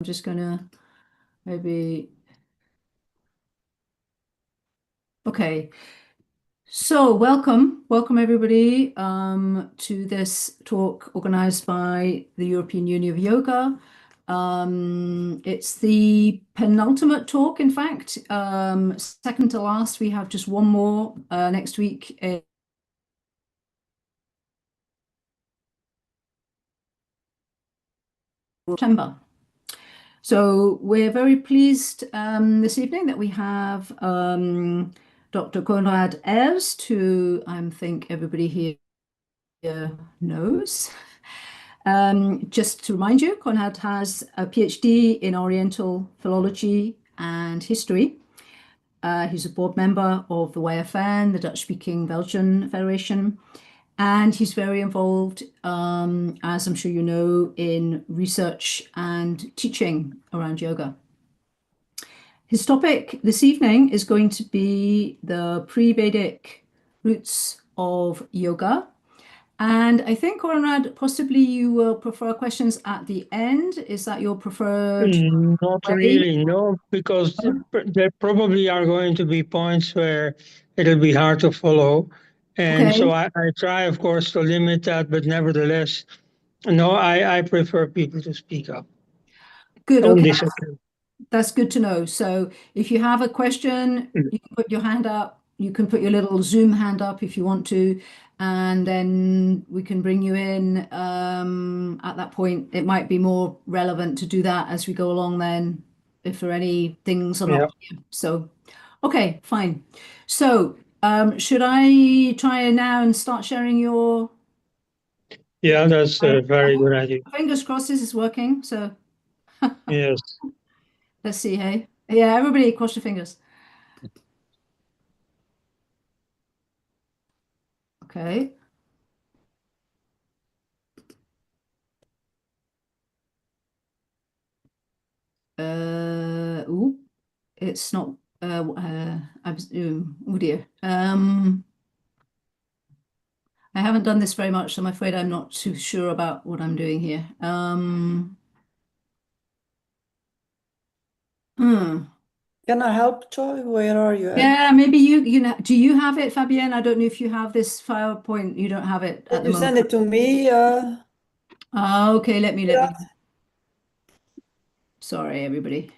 I'm just gonna maybe, okay. So welcome everybody to this talk organized by the European Union of Yoga. It's the penultimate talk, in fact. Second to last, we have just one more next week in September. So we're very pleased this evening that we have Dr. Koenraad Elst, who I think everybody here knows. Just to remind you, Koenraad has a PhD in Oriental Philology and History. He's a board member of the YFN, the Dutch-speaking-Belgian Federation, and he's very involved, as I'm sure you know, in research and teaching around yoga. His topic this evening is going to be the pre-Vedic roots of yoga. And I think, Koenraad, possibly you will prefer questions at the end. Is that your preferred Not way? really, no, because there probably are going to be points where it'll be hard to follow. And so Okay, I try, of course, to limit that, but nevertheless, no, I prefer people to speak up good. on Okay, this occasion. that's good to know. So if you have a question, Mm. you can put your hand up. You can put your little Zoom hand up if you want to, and then we can bring you in at that point. It might be more relevant to do that as we go along then, if there are any things are Yeah, not clear. So, okay, fine. So, should I try now and start sharing your yeah, that's a very good idea. fingers crossed this is working. So Yes. let's see, hey. Yeah, everybody cross your fingers. Okay. Ooh, it's not. Oh dear. I haven't done this very much, so I'm afraid I'm not too sure about what I'm doing here. Hmm. Can I help, Joy? Where are you at? Yeah, maybe you know. Do you have it, Fabienne? I don't know if you have this PowerPoint. You don't have it at Did the you moment. send it to me? Okay, let me. Yeah. Sorry, everybody.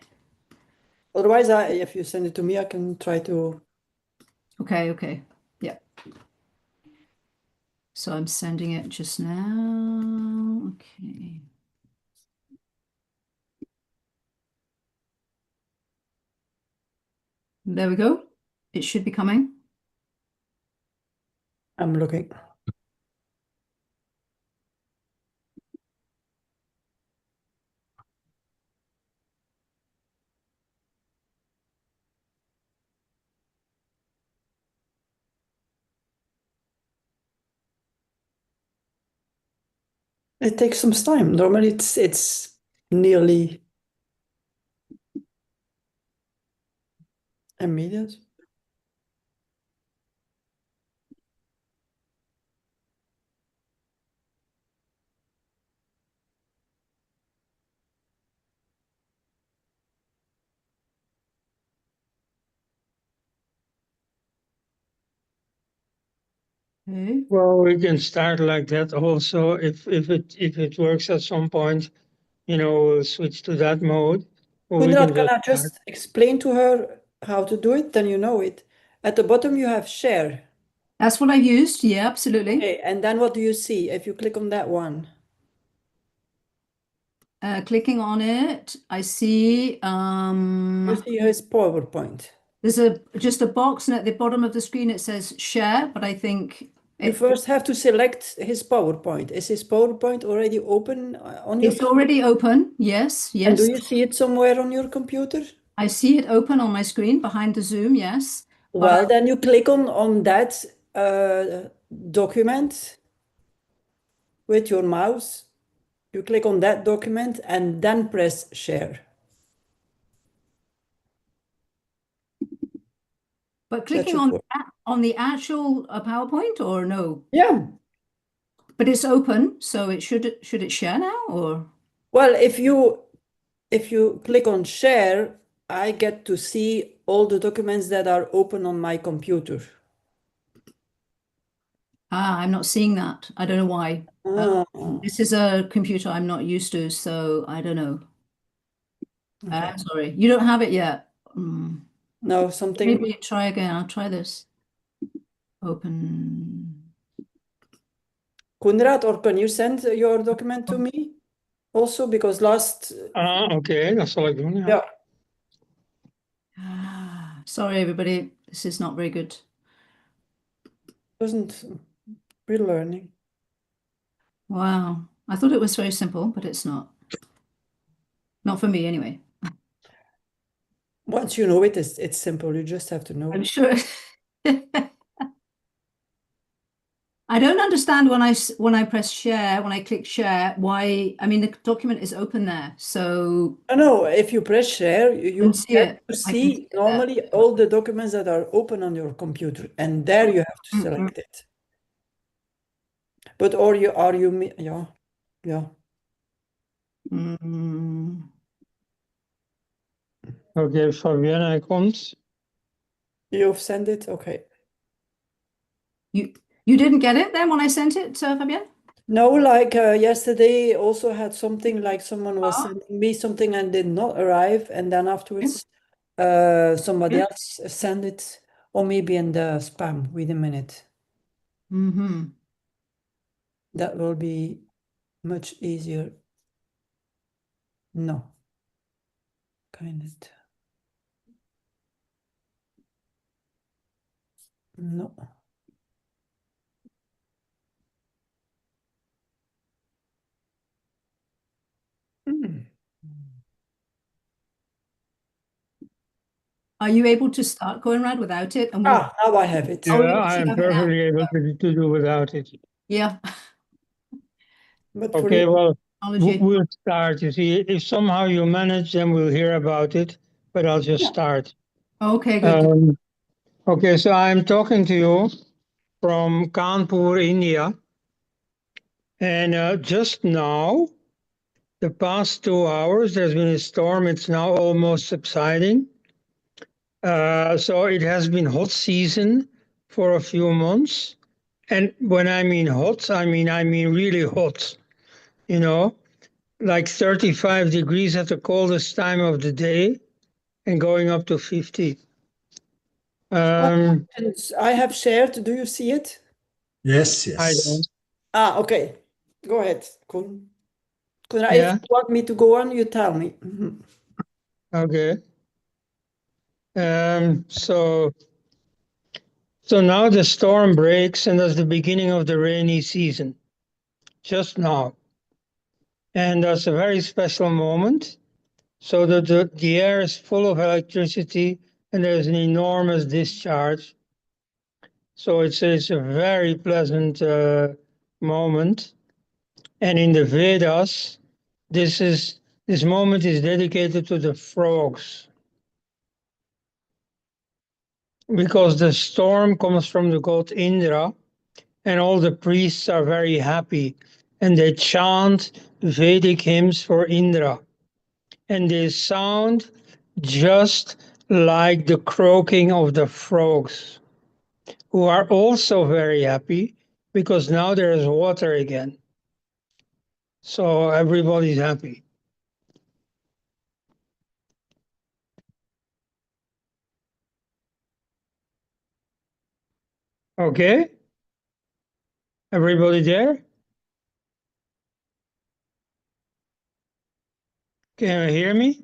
Otherwise, if you send it to me, I can try to. Okay. Yeah. So I'm sending it just now. Okay. There we go. It should be coming. I'm looking. It takes some time. Normally, it's nearly immediate. Okay. Well, we can start like that also. If it works at some point, we'll switch to that mode, or we can Koenraad, can just I start. just explain to her how to do it? Then you know it. At the bottom, you have share. That's what I used. Yeah, absolutely. Okay, and then what do you see if you click on that one? Clicking on it, I see You see his PowerPoint. there's just a box, and at the bottom of the screen it says share, but I think You first have to select his PowerPoint. Is his PowerPoint already open on your it's computer? already open. Yes, And do yes. you see it somewhere on your computer? I see it open on my screen behind the Zoom, yes. But Well, then you click on that document with your mouse. You click on that document and then press share. but That clicking should work. on the actual PowerPoint or no? Yeah. But it's open, so it should it share now or Well, if you if you click on share, I get to see all the documents that are open on my computer. I'm not seeing that. I don't know why. Ah, This is a computer I'm not used to, so I don't know. okay. Sorry, you don't have it yet. No, something. Maybe try again. I'll try this. Open. Koenraad, or can you send your document to me also? Because last, Oké, dat zal ik doen, ja. yeah, Sorry, everybody. This is not very good. wasn't relearning. Wow. I thought it was very simple, but it's not. Not for me, anyway. Once you know it, it's simple. You just have to know. I'm sure. I don't understand when I press share, when I click share, why, I mean, the document is open there. So No, if you press share, you can see get it. to I can see see it normally all the documents that are open on your computer, and there you have to select it. But are you, yeah, yeah. Oké, Fabienne, hij komt. You've sent it, okay. You didn't get it then when I sent it, Fabienne? No, like yesterday also had something like someone was sending me something and did not arrive, and then afterwards somebody else sent it, or maybe in the spam. Wait a minute. That will be much easier. No. Kind of. No. Are you able to start Koenraad without it? And now I have it. Yeah, Oh, yes, I you am have it now. perfectly able to do without it. Yeah. But Okay, well, Technology. we'll start. You see, if somehow you manage, then we'll hear about it, but I'll just start. Okay, good. Okay, so I'm talking to you from Kanpur, India. And just now, the past 2 hours, there's been a storm. It's now almost subsiding. So it has been hot season for a few months. And when I mean hot, I mean really hot. You know, like 35 degrees at the coldest time of the day and going up to 50. And I have shared. Do you see it? Yes, I yes. don't. Okay. Go ahead, Koen. If Yeah. you want me to go on, you tell me. Okay. So now the storm breaks, and that's the beginning of the rainy season. Just now. And that's a very special moment. So that the air is full of electricity and there's an enormous discharge. So it's a very pleasant moment. And in the Vedas, this moment is dedicated to the frogs. Because the storm comes from the god Indra, and all the priests are very happy. And they chant Vedic hymns for Indra. And they sound just like the croaking of the frogs, who are also very happy because now there is water again. So everybody's happy. Okay? Everybody there? Can you hear me?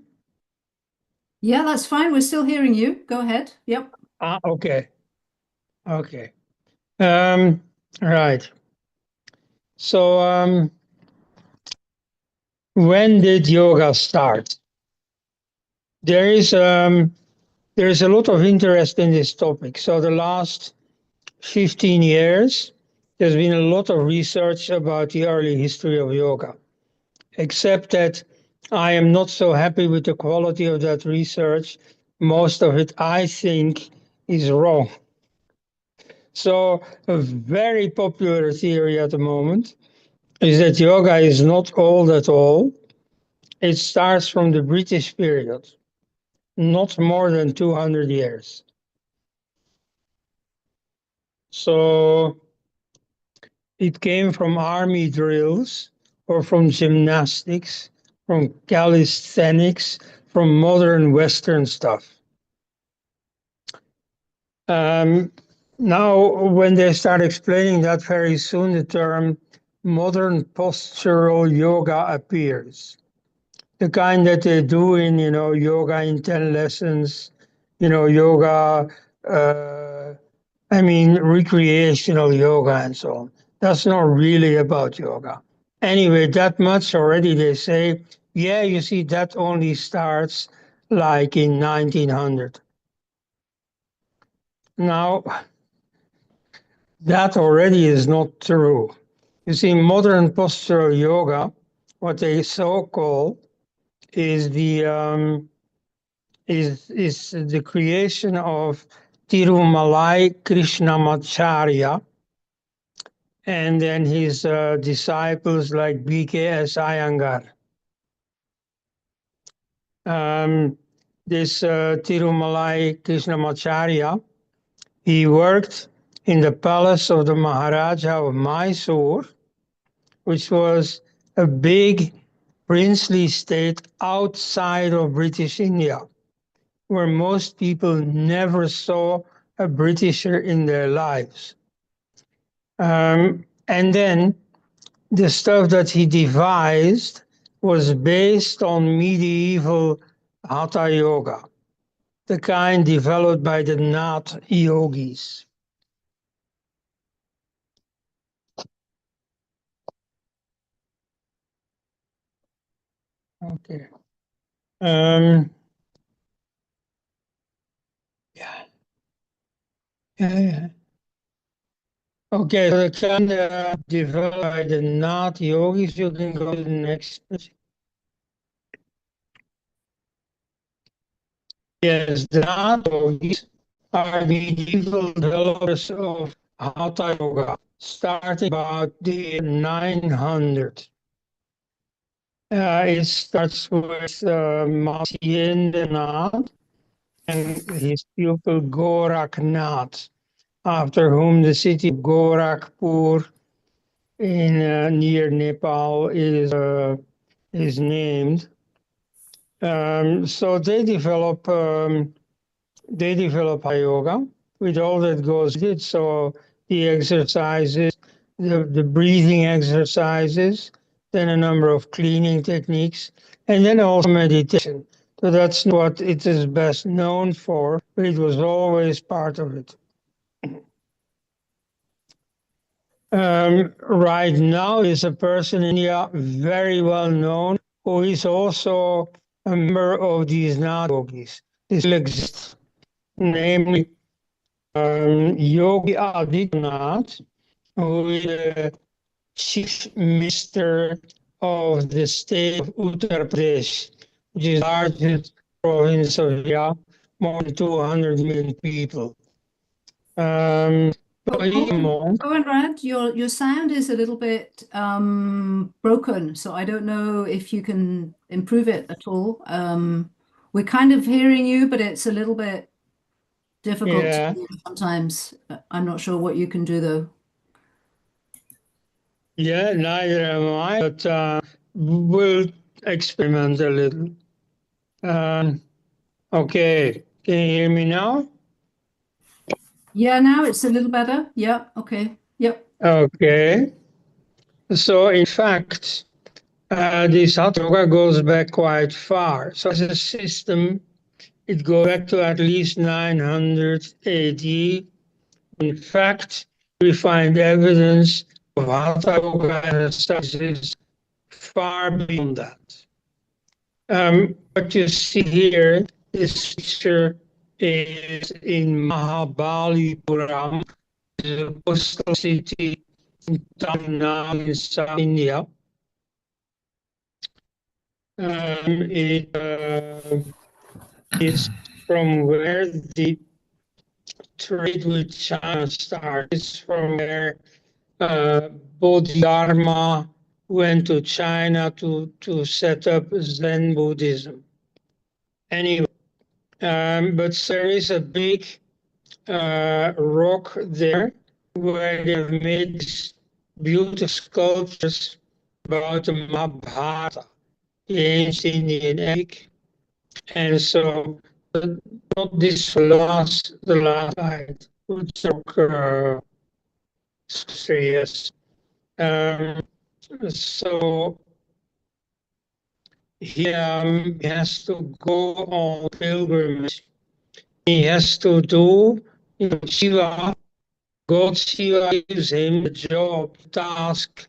Yeah, that's fine. We're still hearing you. Go ahead. Yep. Okay. Okay. Right. So when did yoga start? There is a lot of interest in this topic. So the last 15 years, there's been a lot of research about the early history of yoga, except that I am not so happy with the quality of that research. Most of it, I think, is wrong. So a very popular theory at the moment is that yoga is not old at all, It starts from the British period, not more than 200 years. So it came from army drills or from gymnastics, from calisthenics, from modern Western stuff. Now, when they start explaining that, very soon the term modern postural yoga appears. The kind that they do in, yoga in 10 lessons, yoga, recreational yoga and so on. That's not really about yoga. Anyway, that much already they say, yeah, you see, that only starts like in 1900. Now, that already is not true. You see, modern postural yoga, what they so call, is the creation of Tirumalai Krishnamacharya and then his disciples like B.K.S. Iyengar. This Tirumalai Krishnamacharya, he worked in the palace of the Maharaja of Mysore, which was a big princely state outside of British India, where most people never saw a Britisher in their lives. And then the stuff that he devised was based on medieval Hatha Yoga, the kind developed by the Nath yogis. Okay. Yeah. Okay, so the kind developed by the Nath yogis, you can go to the next. Yes, the Nath yogis are medieval developers of Hatha Yoga, starting about the 900. It starts with Nath and his pupil Gorakhnath, after whom the city of Gorakhpur in near Nepal is named. So they develop yoga with all that goes with it. So the exercises, the breathing exercises, then a number of cleaning techniques, and then also meditation. So that's what it is best known for, but it was always part of it. Right now is a person in India very well known who is also a member of these Nath yogis. This still exists, namely Yogi Adityanath, who is the chief minister of the state of Uttar Pradesh, which is the largest province of India, more than 200 million people. Koenraad, your sound is a little bit broken, so I don't know if you can improve it at all. We're kind of hearing you, but it's a little bit difficult to hear sometimes. I'm not sure what you can do though. Yeah, neither am I, but we'll experiment a little. Okay, can you hear me now? Yeah, now it's a little better. Yeah, okay. Yep. Okay. So in fact, this Hatha Yoga goes back quite far. So as a system, it goes back to at least 900 AD. In fact, we find evidence of Hatha Yoga exercises far beyond that. What you see here, this picture is in Mahabalipuram, the coastal city in Tamil Nadu in South India. It is from where the trade with China started. It's from where Bodhidharma went to China to set up Zen Buddhism. Anyway, but there is a big rock there where they have made these beautiful sculptures about the Mahabharata, the ancient Indian epic. And so, not this the last slide, which say yes. So he has to go on pilgrimage. He has to do, Shiva, God Shiva gives him the job, task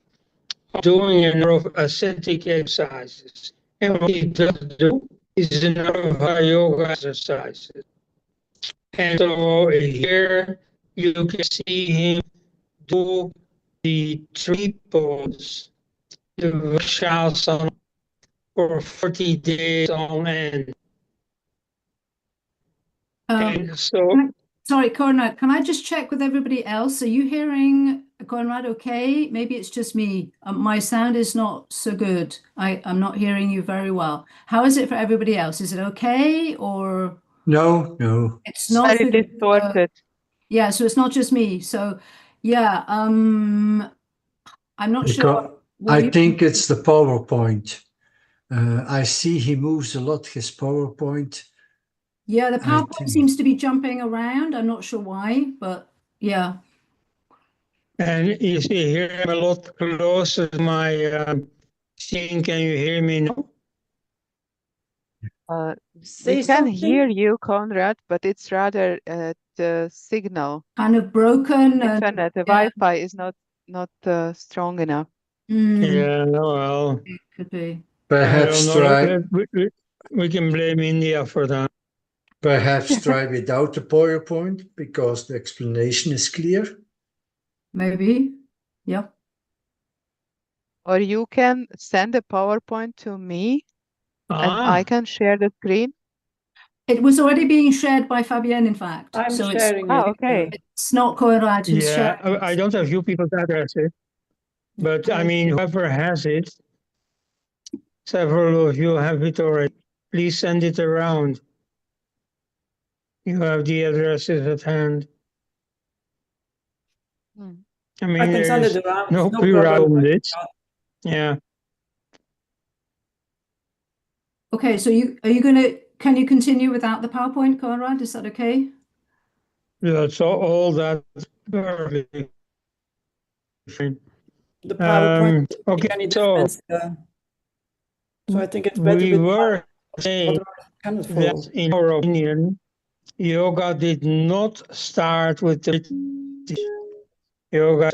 of doing a number of ascetic exercises. And what he does do is a number of yoga exercises. And so here you can see him do the three poses, the Vrksasana, for 40 days on end. And so, Sorry, Koenraad, can I just check with everybody else? Are you hearing Koenraad okay? Maybe it's just me. My sound is not so good. I'm not hearing you very well. How is it for everybody else? Is it okay or? No. It's not Very distorted. yeah, so it's not just me. So yeah, I'm not sure. I think it's the PowerPoint. I see he moves a lot his PowerPoint. Yeah, the PowerPoint seems to be jumping around. I'm not sure why, but yeah. and you see here I'm a lot closer to my scene. Can you hear me now? Say We can something. hear you, Koenraad, but it's rather the signal. Kind of broken. Internet, the yeah. Wi-Fi is not strong enough. Yeah, well, It could be. Perhaps I don't try. know. We can blame India for that. Perhaps try without the PowerPoint because the explanation is clear. Maybe. Yeah. Or you can send a PowerPoint to me and I can share the screen. It was already being shared by Fabienne, in fact. I'm so sharing Oh, it. okay. It's not Koenraad who's Yeah, sharing. I don't have you people's addresses, but I mean, whoever has it, several of you have it already. Please send it around. You have the addresses at hand. I mean, I can send there's it around. no No copyright problem. on this. Yeah. Okay, so can you continue without the PowerPoint, Koenraad? Is that okay? That's all that perfectly fine. The PowerPoint Okay, any so difference. So I think it's better we with were saying otherwise I cannot follow. that, in our opinion, yoga did not start with the British. Yoga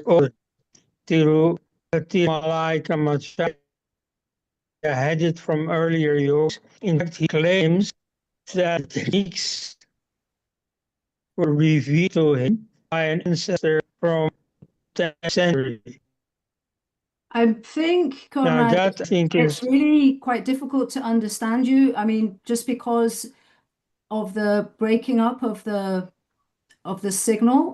Tirumalai Kamacharya had it from earlier yogas. In fact, he claims that the techniques were revealed to him by an ancestor from the 10th century. I think, Now Koenraad, that I think it's is really quite difficult to understand you. I mean, just because of the breaking up of the signal.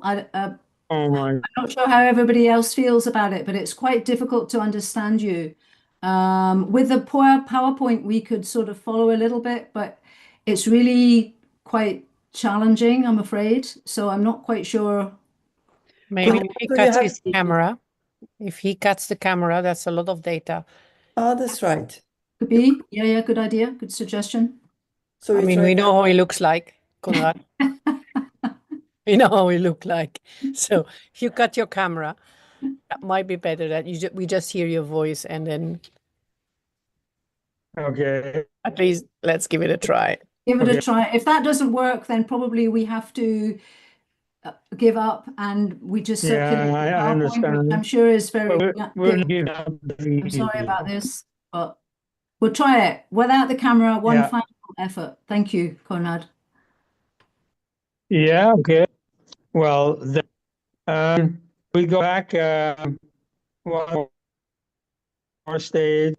oh my. I'm not sure how everybody else feels about it, but it's quite difficult to understand you. With the PowerPoint, we could sort of follow a little bit, but it's really quite challenging, I'm afraid. So I'm not quite sure. Maybe Could- if he so you cuts have- his camera. If he cuts the camera, that's a lot of data. Oh, that's right. Could be. Yeah, good idea. Good suggestion. So I you mean, try we know how he looks like, Koenraad. We know how he look like. So if you cut your camera, that might be better that we just hear your voice and then Okay. at least let's give it a try. Give it Okay. a try. If that doesn't work, then probably we have to give up and we just circulate the Yeah, I PowerPoint, understand. which I'm sure is very We'll give up the I'm sorry video. about this, but we'll try it without the camera. One Yeah. final effort. Thank you, Koenraad. Yeah, okay. Well, then, we go back one more stage.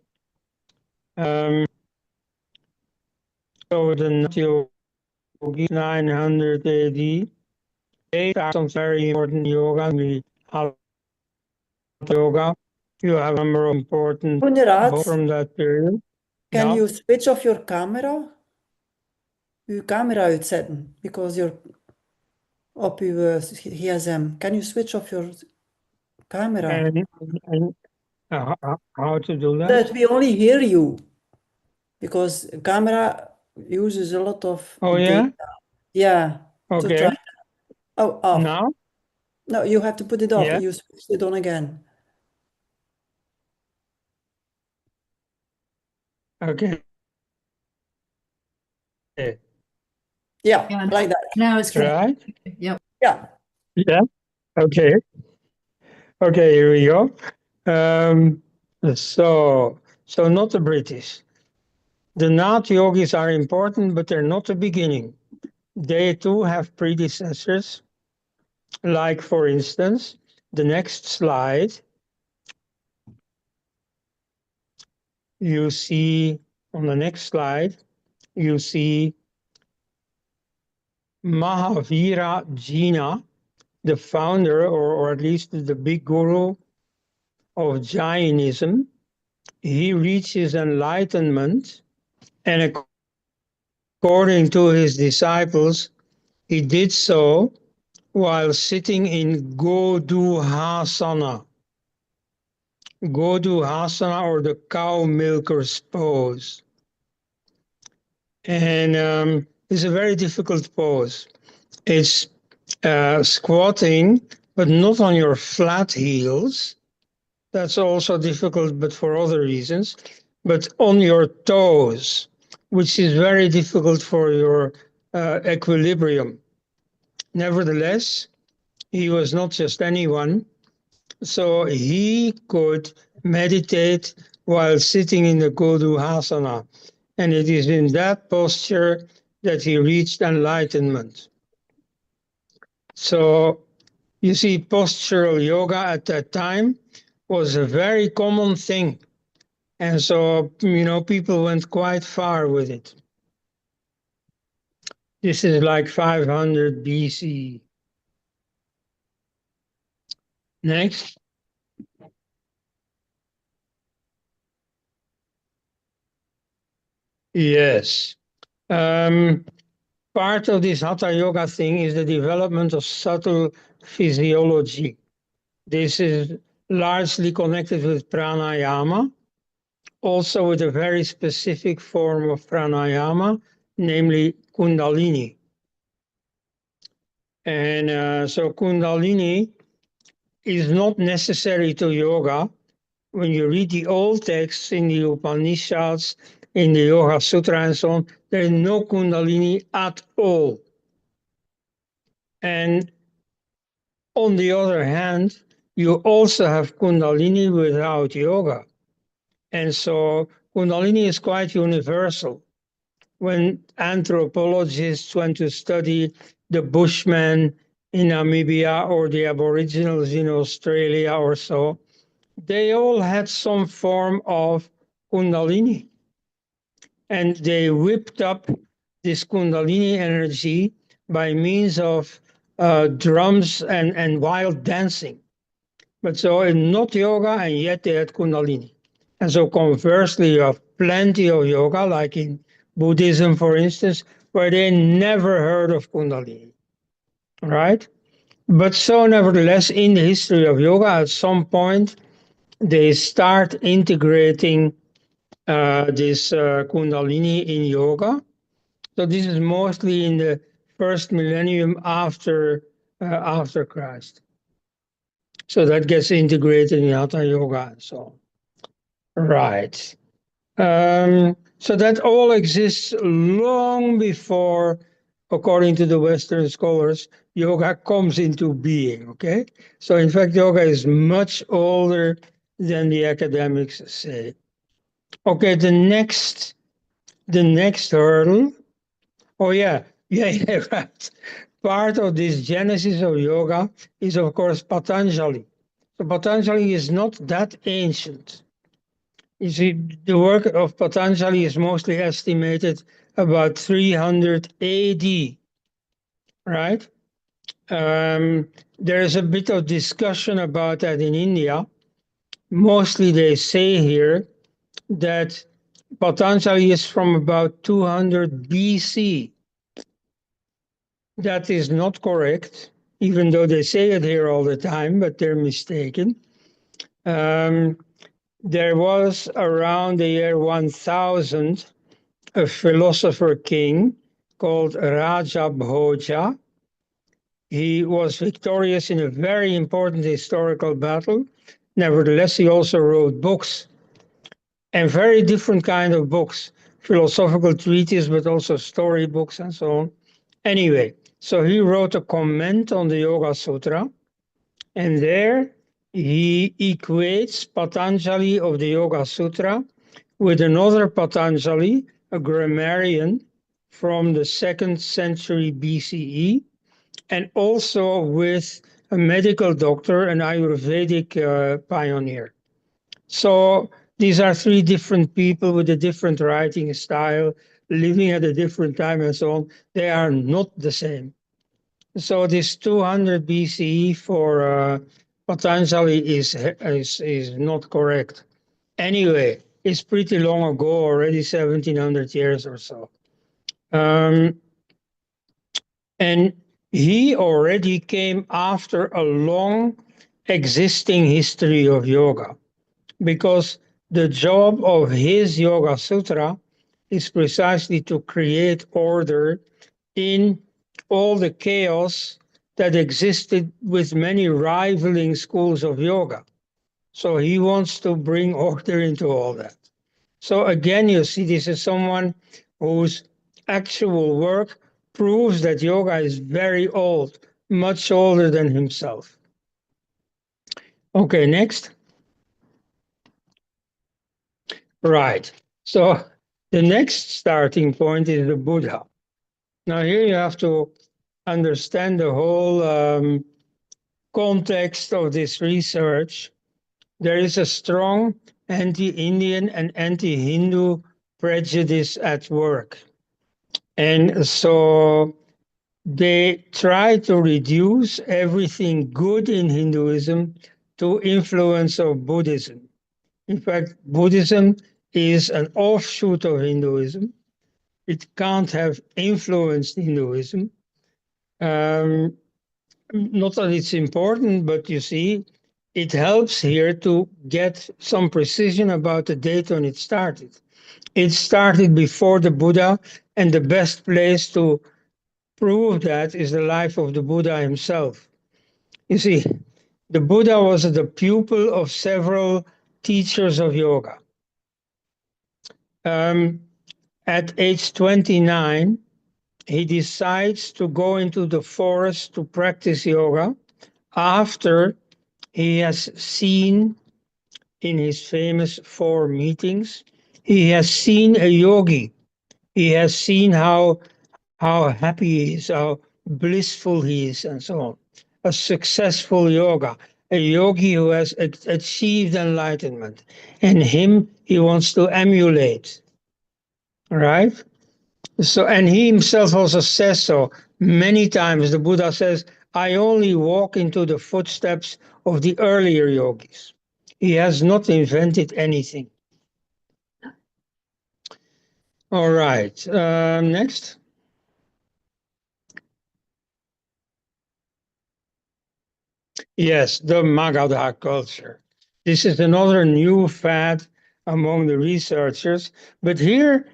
So the Yogi 900 AD, they start some very important yoga, Hatha yoga, You have a number of important Koenraad, books from that period. can Ja. you switch off your camera? Uw camera uitzetten, because you're op uw gsm. Can you switch off your camera? And how to do that? That we only hear you, because camera uses a lot of Oh, data. yeah? Yeah, to Okay. try. Oh, off. Now? No, you have to put it off. Yeah. You switched it on again. Okay. Yeah, Yeah, like that. now it's clear. Right? Yep. Yeah. Yeah. Okay. Okay, here we go. So not the British. The Nath yogis are important, but they're not the beginning. They too have predecessors, like, for instance, the next slide. You see, on the next slide, you see Mahavira Jina, the founder, or at least the big guru of Jainism. He reached his enlightenment, and according to his disciples, he did so while sitting in Goduhasana. Goduhasana, or the cow milker's pose. And it's a very difficult pose. It's squatting, but not on your flat heels. That's also difficult, but for other reasons. But on your toes, which is very difficult for your equilibrium. Nevertheless, he was not just anyone. So he could meditate while sitting in the Goduhasana. And it is in that posture that he reached enlightenment. So you see, postural yoga at that time was a very common thing. And so, people went quite far with it. This is like 500 BC. Next. Yes. Part of this Hatha Yoga thing is the development of subtle physiology. This is largely connected with pranayama, also with a very specific form of pranayama, namely Kundalini. And so Kundalini is not necessary to yoga. When you read the old texts in the Upanishads, in the Yoga Sutra and so on, there is no Kundalini at all. And on the other hand, you also have Kundalini without yoga. And so Kundalini is quite universal. When anthropologists went to study the Bushmen in Namibia or the Aboriginals in Australia or so, they all had some form of Kundalini. And they whipped up this Kundalini energy by means of drums and wild dancing. But so not yoga, and yet they had Kundalini. And so conversely, you have plenty of yoga, like in Buddhism, for instance, where they never heard of Kundalini, right? But so nevertheless, in the history of yoga, at some point, they start integrating this Kundalini in yoga. So this is mostly in the first millennium after Christ. So that gets integrated in Hatha Yoga and so on. Right. So that all exists long before, according to the Western scholars, yoga comes into being, okay? So in fact, yoga is much older than the academics say. Okay, the next hurdle. Oh yeah, right. Part of this genesis of yoga is, of course, Patanjali. So Patanjali is not that ancient. You see, the work of Patanjali is mostly estimated about 300 AD, right? There is a bit of discussion about that in India, mostly they say here that Patanjali is from about 200 BC. That is not correct, even though they say it here all the time, but they're mistaken. There was around the year 1000 a philosopher king called Raja Bhoja. He was victorious in a very important historical battle. Nevertheless, he also wrote books, and very different kind of books, philosophical treatises, but also story books and so on. Anyway, so he wrote a comment on the Yoga Sutra, and there he equates Patanjali of the Yoga Sutra with another Patanjali, a grammarian from the 2nd century BCE, and also with a medical doctor, an Ayurvedic pioneer. So these are three different people with a different writing style, living at a different time and so on. They are not the same. So this 200 BCE for Patanjali is not correct. Anyway, it's pretty long ago, already 1700 years or so. And he already came after a long existing history of yoga, because the job of his Yoga Sutra is precisely to create order in all the chaos that existed with many rivaling schools of yoga. So he wants to bring order into all that. So again, you see, this is someone whose actual work proves that yoga is very old, much older than himself. Okay, next. Right. So the next starting point is the Buddha. Now here you have to understand the whole context of this research. There is a strong anti-Indian and anti-Hindu prejudice at work. And so they try to reduce everything good in Hinduism to influence of Buddhism. In fact, Buddhism is an offshoot of Hinduism. It can't have influenced Hinduism. Not that it's important, but you see, it helps here to get some precision about the date when it started. It started before the Buddha, and the best place to prove that is the life of the Buddha himself. You see, the Buddha was the pupil of several teachers of yoga. At age 29, he decides to go into the forest to practice yoga after he has seen, in his famous 4 meetings, he has seen a yogi. He has seen how happy he is, how blissful he is, and so on. A successful yoga, a yogi who has achieved enlightenment, and him he wants to emulate, right? So, and he himself also says so many times. The Buddha says, I only walk into the footsteps of the earlier yogis. He has not invented anything. All right, next. Yes, the Magadha culture. This is another new fad among the researchers, but here,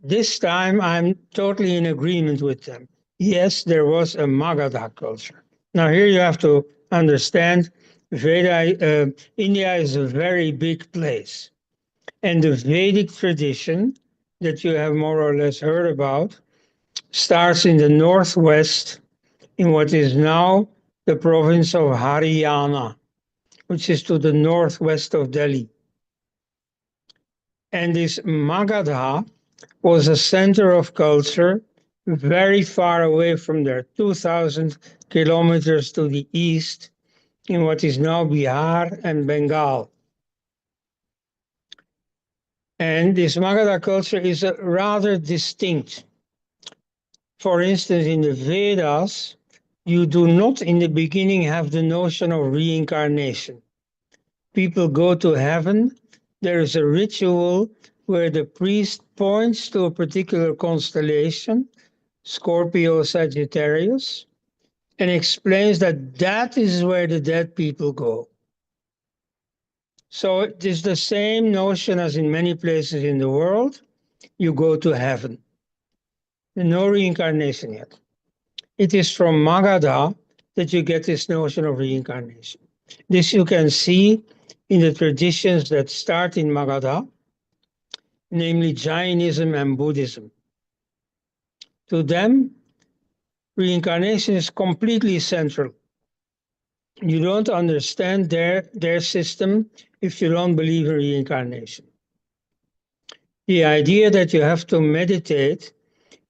this time I'm totally in agreement with them. Yes, there was a Magadha culture. Now here you have to understand, India is a very big place. And the Vedic tradition that you have more or less heard about starts in the northwest, in what is now the province of Haryana, which is to the northwest of Delhi. And this Magadha was a center of culture very far away from there, 2,000 kilometers to the east, in what is now Bihar and Bengal. And this Magadha culture is rather distinct. For instance, in the Vedas, you do not in the beginning have the notion of reincarnation. people go to heaven, there is a ritual where the priest points to a particular constellation, Scorpio Sagittarius, and explains that that is where the dead people go. So it is the same notion as in many places in the world. You go to heaven. No reincarnation yet. It is from Magadha that you get this notion of reincarnation. This you can see in the traditions that start in Magadha, namely Jainism and Buddhism. To them, reincarnation is completely central. You don't understand their system if you don't believe in reincarnation. The idea that you have to meditate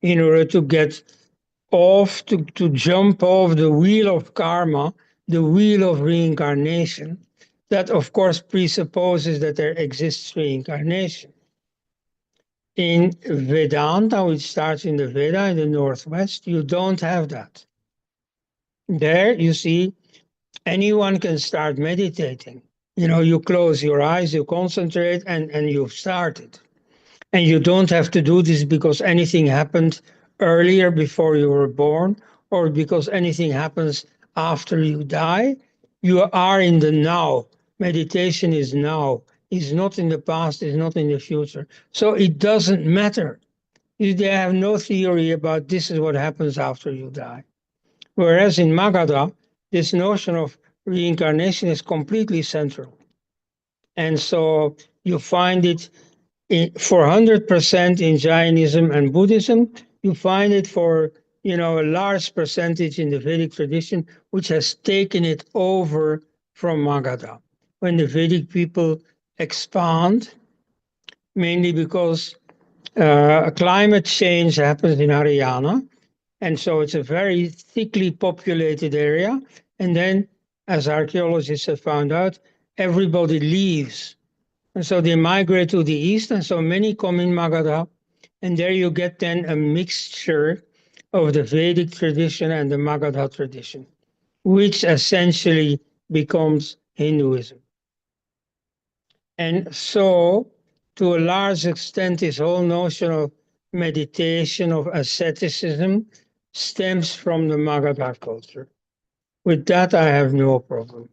in order to get off, to jump off the wheel of karma, the wheel of reincarnation, that of course presupposes that there exists reincarnation. In Vedanta, which starts in the Veda in the Northwest, you don't have that. There you see, anyone can start meditating. You close your eyes, you concentrate, and you've started. And you don't have to do this because anything happened earlier before you were born, or because anything happens after you die. You are in the now. Meditation is now. It's not in the past, it's not in the future. So it doesn't matter. They have no theory about this is what happens after you die. Whereas in Magadha, this notion of reincarnation is completely central. And so you find it for 100% in Jainism and Buddhism. You find it for a large percentage in the Vedic tradition, which has taken it over from Magadha. When the Vedic people expand, mainly because climate change happens in Haryana, and so it's a very thickly populated area. And then, as archaeologists have found out, everybody leaves. And so they migrate to the east, and so many come in Magadha. And there you get then a mixture of the Vedic tradition and the Magadha tradition, which essentially becomes Hinduism. And so, to a large extent, this whole notion of meditation, of asceticism, stems from the Magadha culture. With that, I have no problem.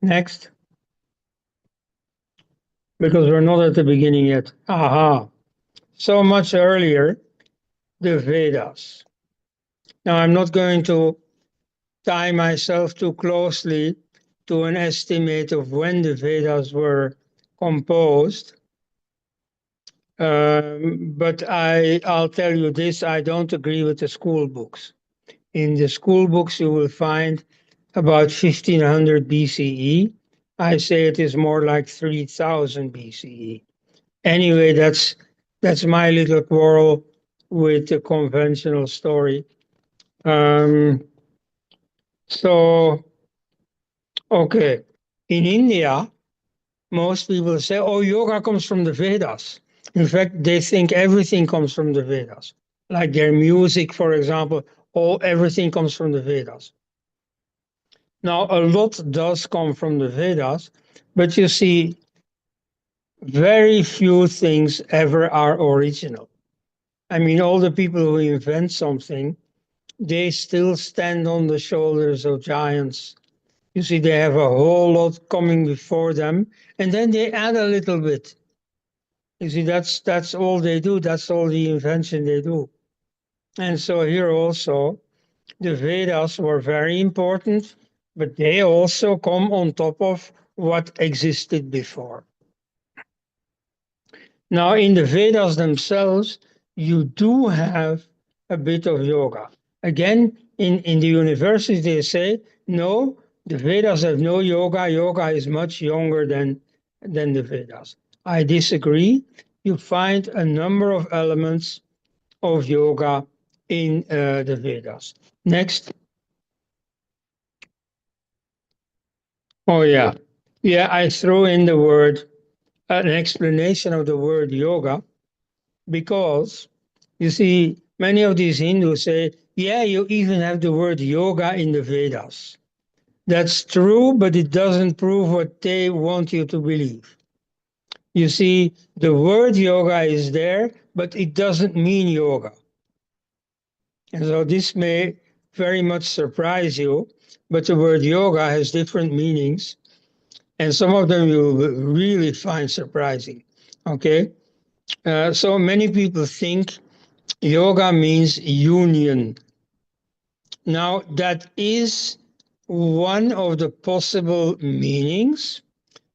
Next. Because we're not at the beginning yet. Aha. So much earlier, the Vedas. Now, I'm not going to tie myself too closely to an estimate of when the Vedas were composed. But I'll tell you this, I don't agree with the school books. In the school books, you will find about 1500 BCE. I say it is more like 3000 BCE. Anyway, that's my little quarrel with the conventional story. So, okay, in India, most people say, oh, yoga comes from the Vedas. In fact, they think everything comes from the Vedas. Like their music, for example, everything comes from the Vedas. Now, a lot does come from the Vedas, but you see, very few things ever are original. I mean, all the people who invent something, they still stand on the shoulders of giants. You see, they have a whole lot coming before them, and then they add a little bit. You see, that's all they do. That's all the invention they do. And so here also, the Vedas were very important, but they also come on top of what existed before. Now, in the Vedas themselves, you do have a bit of yoga. Again, in the universities, they say, no, the Vedas have no yoga. Yoga is much younger than the Vedas. I disagree. You find a number of elements of yoga in the Vedas. Next. Oh, yeah. Yeah, I threw in the word, an explanation of the word yoga, because you see, many of these Hindus say, yeah, you even have the word yoga in the Vedas. That's true, but it doesn't prove what they want you to believe. You see, the word yoga is there, but it doesn't mean yoga. And so this may very much surprise you, but the word yoga has different meanings, and some of them you will really find surprising. Okay? So many people think yoga means union. Now, that is one of the possible meanings,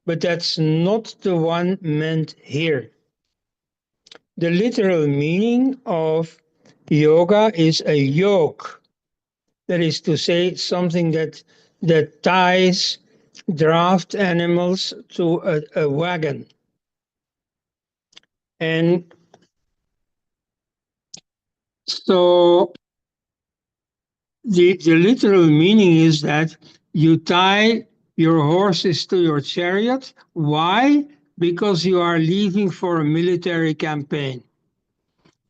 but that's not the one meant here. The literal meaning of yoga is a yoke. That is to say, something that ties draft animals to a wagon. And so the literal meaning is that you tie your horses to your chariot. Why? Because you are leaving for a military campaign.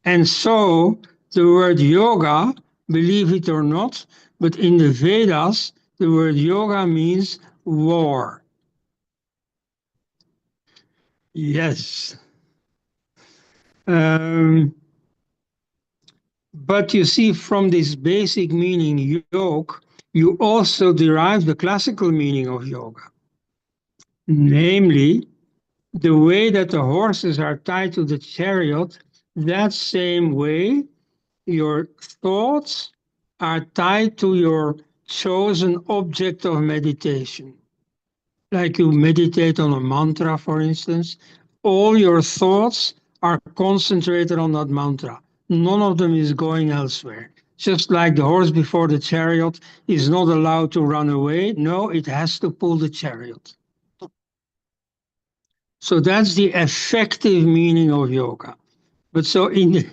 And so the word yoga, believe it or not, but in the Vedas, the word yoga means war. Yes. But you see, from this basic meaning, yoke, you also derive the classical meaning of yoga. Namely, the way that the horses are tied to the chariot, that same way your thoughts are tied to your chosen object of meditation. Like you meditate on a mantra, for instance, all your thoughts are concentrated on that mantra. None of them is going elsewhere. Just like the horse before the chariot is not allowed to run away. No, it has to pull the chariot. So that's the effective meaning of yoga. But so in the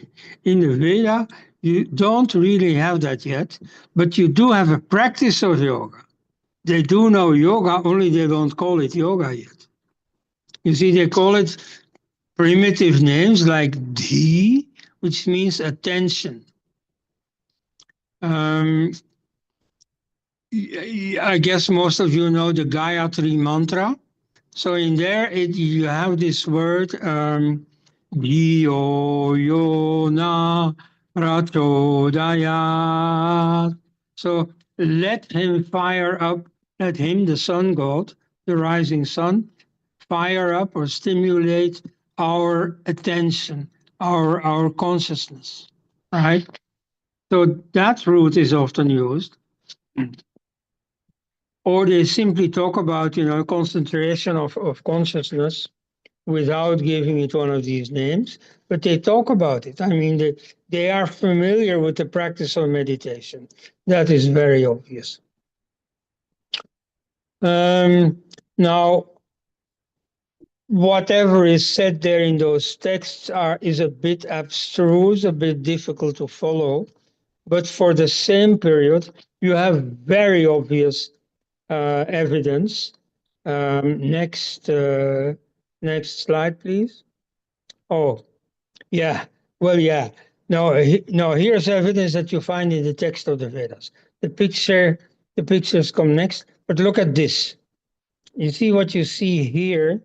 Veda, you don't really have that yet, but you do have a practice of yoga. They do know yoga, only they don't call it yoga yet. You see, they call it primitive names like dhi, which means attention. I guess most of you know the Gayatri mantra. So in there, you have this word, Dhiyo yo na prachodayat. So let him fire up, let him, the sun god, the rising sun, fire up or stimulate our attention, our consciousness, right? So that root is often used. Or they simply talk about, concentration of consciousness without giving it one of these names, but they talk about it. I mean, they are familiar with the practice of meditation. That is very obvious. Now, whatever is said there in those texts is a bit abstruse, a bit difficult to follow, but for the same period, you have very obvious evidence. Next slide, please. Oh, yeah. Well, yeah. No, here's evidence that you find in the text of the Vedas. The pictures come next, but look at this. You see what you see here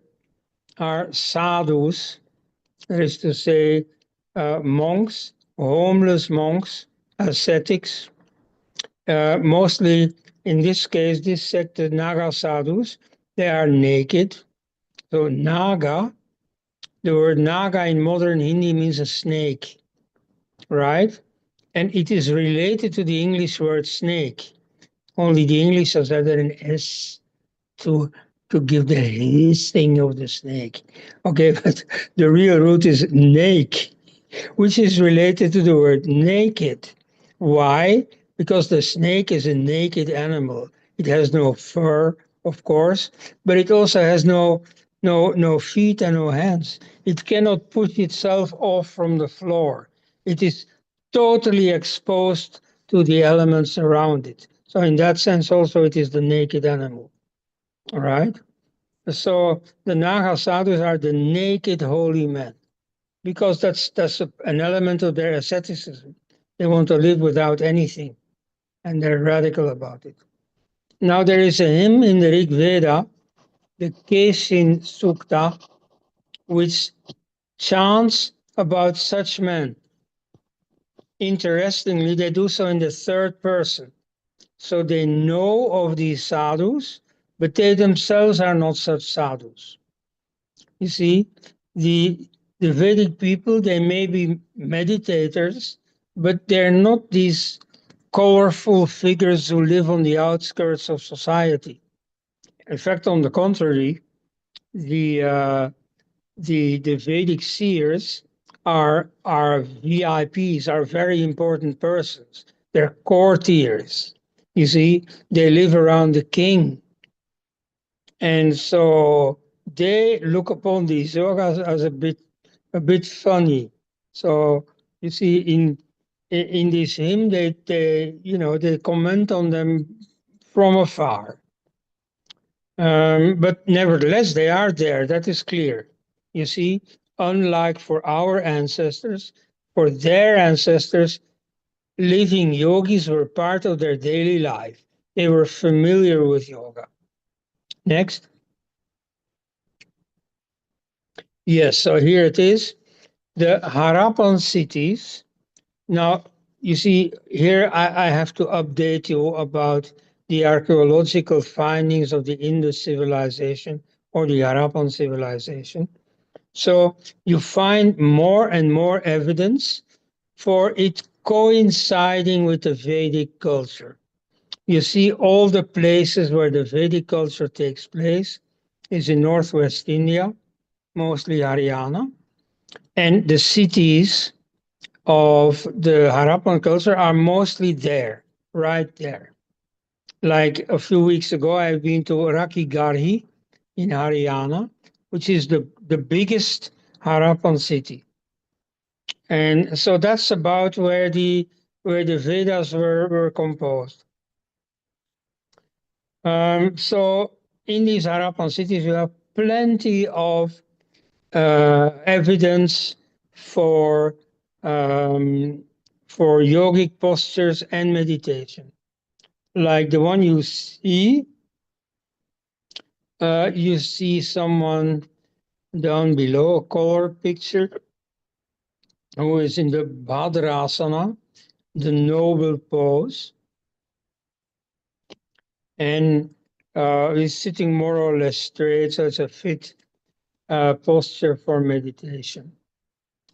are sadhus, that is to say, monks, homeless monks, ascetics, mostly in this case, this sect, the Naga sadhus, they are naked. So Naga, the word Naga in modern Hindi means a snake, right? And it is related to the English word snake. Only the English has added an S to give the hissing of the snake. Okay, but the real root is nake, which is related to the word naked. Why? Because the snake is a naked animal. It has no fur, of course, but it also has no feet and no hands. It cannot push itself off from the floor. It is totally exposed to the elements around it. So in that sense also it is the naked animal. All right? So the Naga sadhus are the naked holy men, because that's an element of their asceticism. They want to live without anything, and they're radical about it. Now there is a hymn in the Rig Veda, the Keshin Sukta, which chants about such men. Interestingly, they do so in the third person. So they know of these sadhus, but they themselves are not such sadhus. You see, the Vedic people, they may be meditators, but they're not these colorful figures who live on the outskirts of society. In fact, on the contrary, the Vedic seers are VIPs, are very important persons. They're courtiers. You see, they live around the king. And so they look upon these yogas as a bit funny. So you see, in this hymn, they comment on them from afar. But nevertheless, they are there. That is clear. You see, unlike for our ancestors, for their ancestors, living yogis were part of their daily life. They were familiar with yoga. Next. Yes, so here it is. The Harappan cities. Now, you see, here I have to update you about the archaeological findings of the Indus civilization or the Harappan civilization. So you find more and more evidence for it coinciding with the Vedic culture. You see, all the places where the Vedic culture takes place is in northwest India, mostly Haryana, and the cities of the Harappan culture are mostly there, right there. Like a few weeks ago, I've been to Rakhigarhi in Haryana, which is the biggest Harappan city. And so that's about where the Vedas were composed. So in these Harappan cities, you have plenty of evidence for yogic postures and meditation. Like the one you see someone down below, a color picture, who is in the Bhadrasana, the noble pose, and is sitting more or less straight, so it's a fit posture for meditation.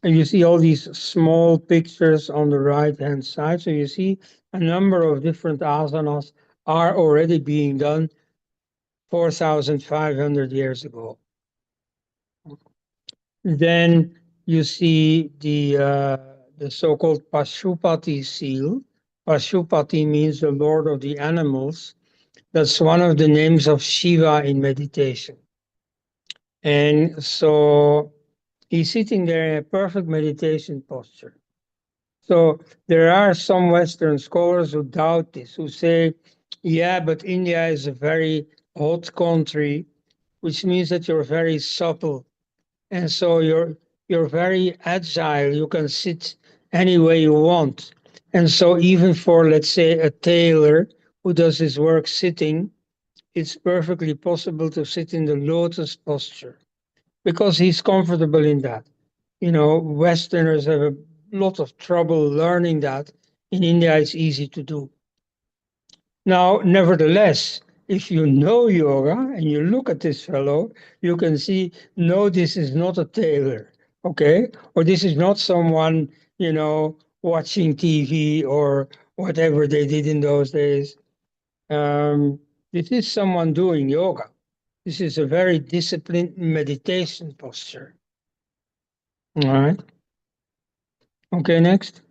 And you see all these small pictures on the right-hand side. So you see a number of different asanas are already being done 4,500 years ago. Then you see the so-called Pashupati seal. Pashupati means the lord of the animals. That's one of the names of Shiva in meditation. And so he's sitting there in a perfect meditation posture. So there are some Western scholars who doubt this, who say, yeah, but India is a very hot country, which means that you're very subtle. And so you're very agile. You can sit any way you want. And so even for, let's say, a tailor who does his work sitting, it's perfectly possible to sit in the lotus posture because he's comfortable in that. You know, Westerners have a lot of trouble learning that. In India, it's easy to do. Now, nevertheless, if you know yoga and you look at this fellow, you can see, no, this is not a tailor, okay? Or this is not someone, you know, watching TV or whatever they did in those days. This is someone doing yoga. This is a very disciplined meditation posture. All right. Okay, next.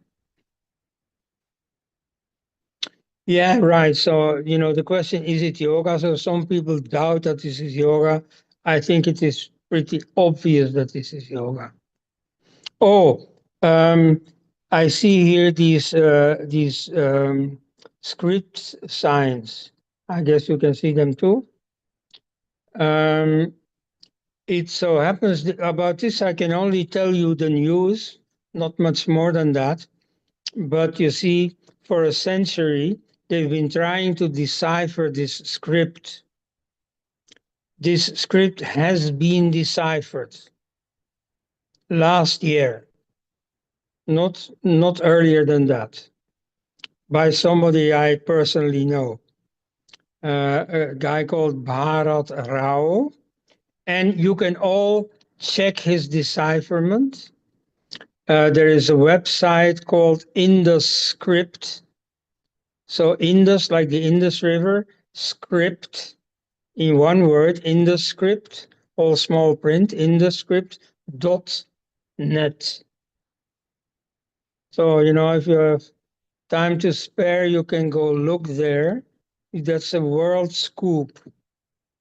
Yeah, right. So, you know, the question, is it yoga? So some people doubt that this is yoga. I think it is pretty obvious that this is yoga. Oh, I see here these script signs. I guess you can see them too. It so happens that about this, I can only tell you the news, not much more than that. But you see, for a century, they've been trying to decipher this script. This script has been deciphered last year, not earlier than that, by somebody I personally know, a guy called Bharat Rao, and you can all check his decipherment. There is a website called Indus Script. So Indus, like the Indus River, script in one word, Indus Script, all small print, IndusScript.net. So, if you have time to spare, you can go look there. That's a world scoop.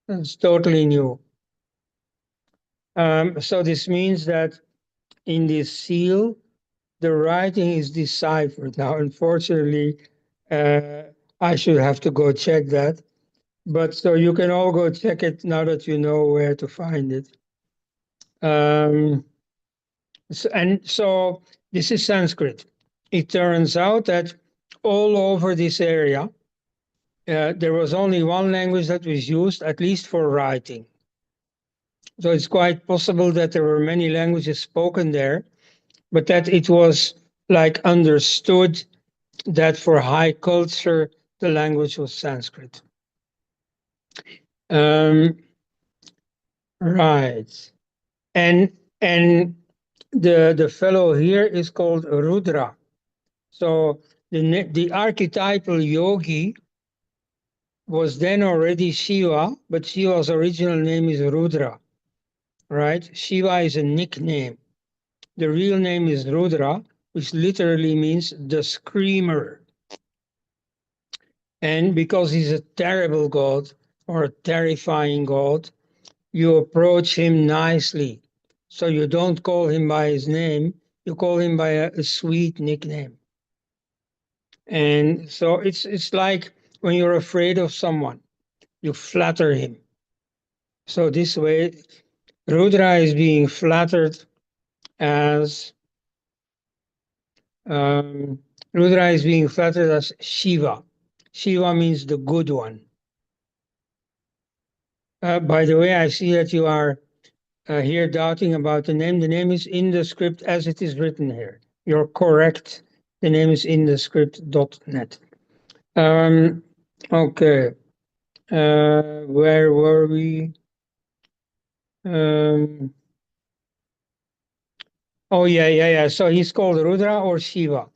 It's totally new. So this means that in this seal, the writing is deciphered. Now, unfortunately, I should have to go check that. But so you can all go check it now that you know where to find it. So this is Sanskrit. It turns out that all over this area, there was only one language that was used, at least for writing. So it's quite possible that there were many languages spoken there, but that it was like understood that for high culture, the language was Sanskrit. Right. And the fellow here is called Rudra. So the archetypal yogi was then already Shiva, but Shiva's original name is Rudra, right? Shiva is a nickname. The real name is Rudra, which literally means the screamer. And because he's a terrible god or a terrifying god, you approach him nicely. So you don't call him by his name, you call him by a sweet nickname. And so it's like when you're afraid of someone, you flatter him. So this way, Rudra is being flattered as Rudra is being flattered as Shiva. Shiva means the good one. By the way, I see that you are here doubting about the name. The name is in the script as it is written here. You're correct. The name is in the script.net. Okay. Where were we? Oh, yeah. So he's called Rudra or Shiva.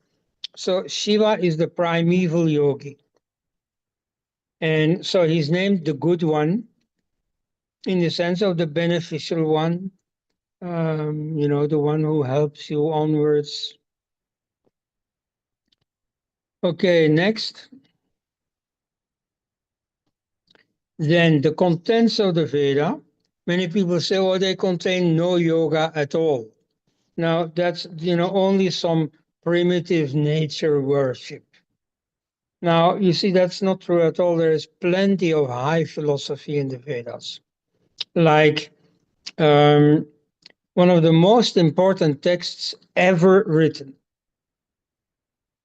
So Shiva is the primeval yogi. And so he's named the good one in the sense of the beneficial one, the one who helps you onwards. Okay, next. Then the contents of the Veda. Many people say, oh, they contain no yoga at all. Now that's, only some primitive nature worship. Now, you see, that's not true at all. There is plenty of high philosophy in the Vedas. Like one of the most important texts ever written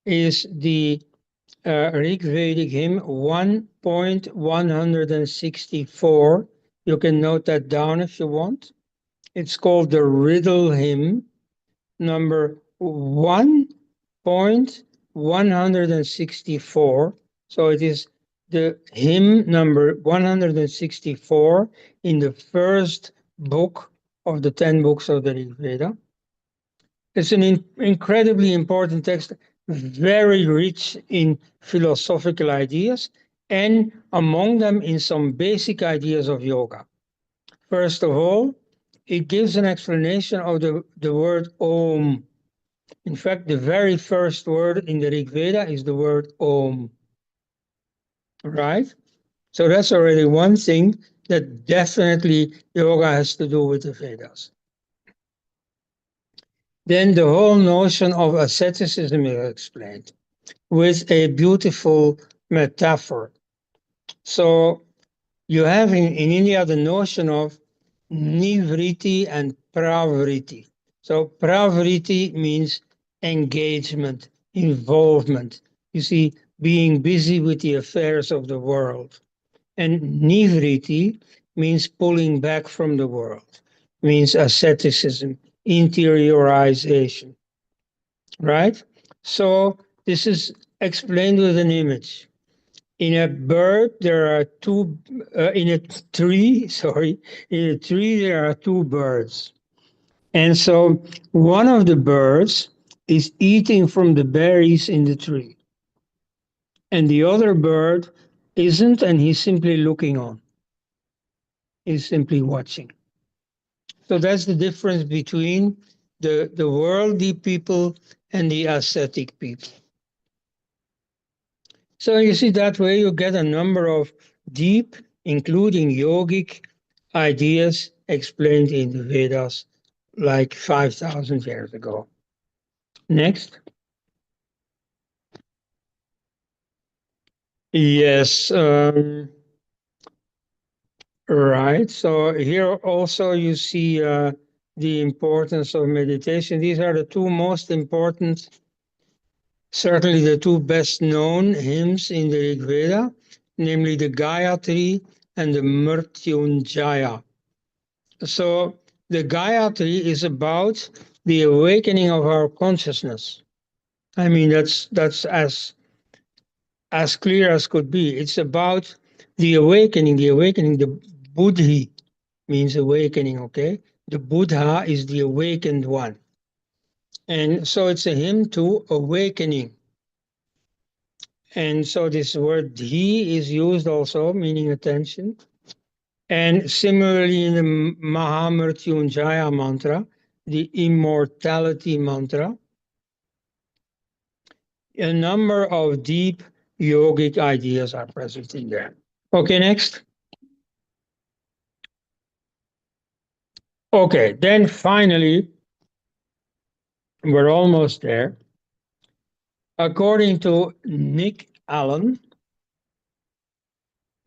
is the Rig Vedic hymn 1.164. You can note that down if you want. It's called the Riddle Hymn, number 1.164. So it is the hymn number 164 in the first book of the 10 books of the Rig Veda. It's an incredibly important text, very rich in philosophical ideas, and among them in some basic ideas of yoga. First of all, it gives an explanation of the word Om. In fact, the very first word in the Rig Veda is the word Om. Right? So that's already one thing that definitely yoga has to do with the Vedas. Then the whole notion of asceticism is explained with a beautiful metaphor. So you have in India the notion of nivriti and pravriti. So pravriti means engagement, involvement. You see, being busy with the affairs of the world. And nivriti means pulling back from the world, means asceticism, interiorization, right? So this is explained with an image. In a bird, there are two, in a tree, there are two birds. And so one of the birds is eating from the berries in the tree. And the other bird isn't, and he's simply looking on. He's simply watching. So that's the difference between the worldly people and the ascetic people. So you see, that way you get a number of deep, including yogic ideas explained in the Vedas like 5,000 years ago. Next. Yes. Right. So here also you see the importance of meditation. These are the two most important, certainly the two best known hymns in the Rig Veda, namely the Gayatri and the Mrityunjaya. So the Gayatri is about the awakening of our consciousness. I mean, that's as clear as could be. It's about the awakening. The Buddhi means awakening, okay? The Buddha is the awakened one. And so it's a hymn to awakening. And so this word dhi is used also, meaning attention. And similarly in the Mahamrityunjaya mantra, the immortality mantra, a number of deep yogic ideas are present in there. Okay, next. Okay, then finally, we're almost there. According to Nick Allen,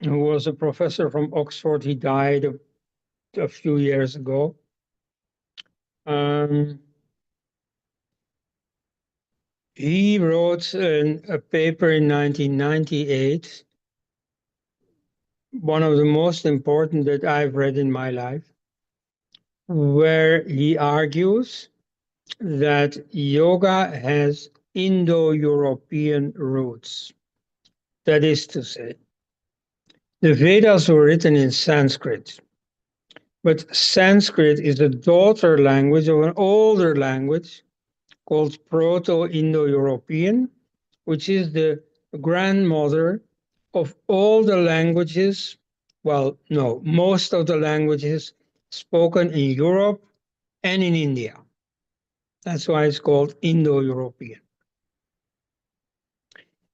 who was a professor from Oxford, he died a few years ago. He wrote a paper in 1998, one of the most important that I've read in my life, where he argues that yoga has Indo-European roots. That is to say, the Vedas were written in Sanskrit, but Sanskrit is a daughter language of an older language called Proto-Indo-European, which is the grandmother of all the languages, well, no, most of the languages spoken in Europe and in India. That's why it's called Indo-European.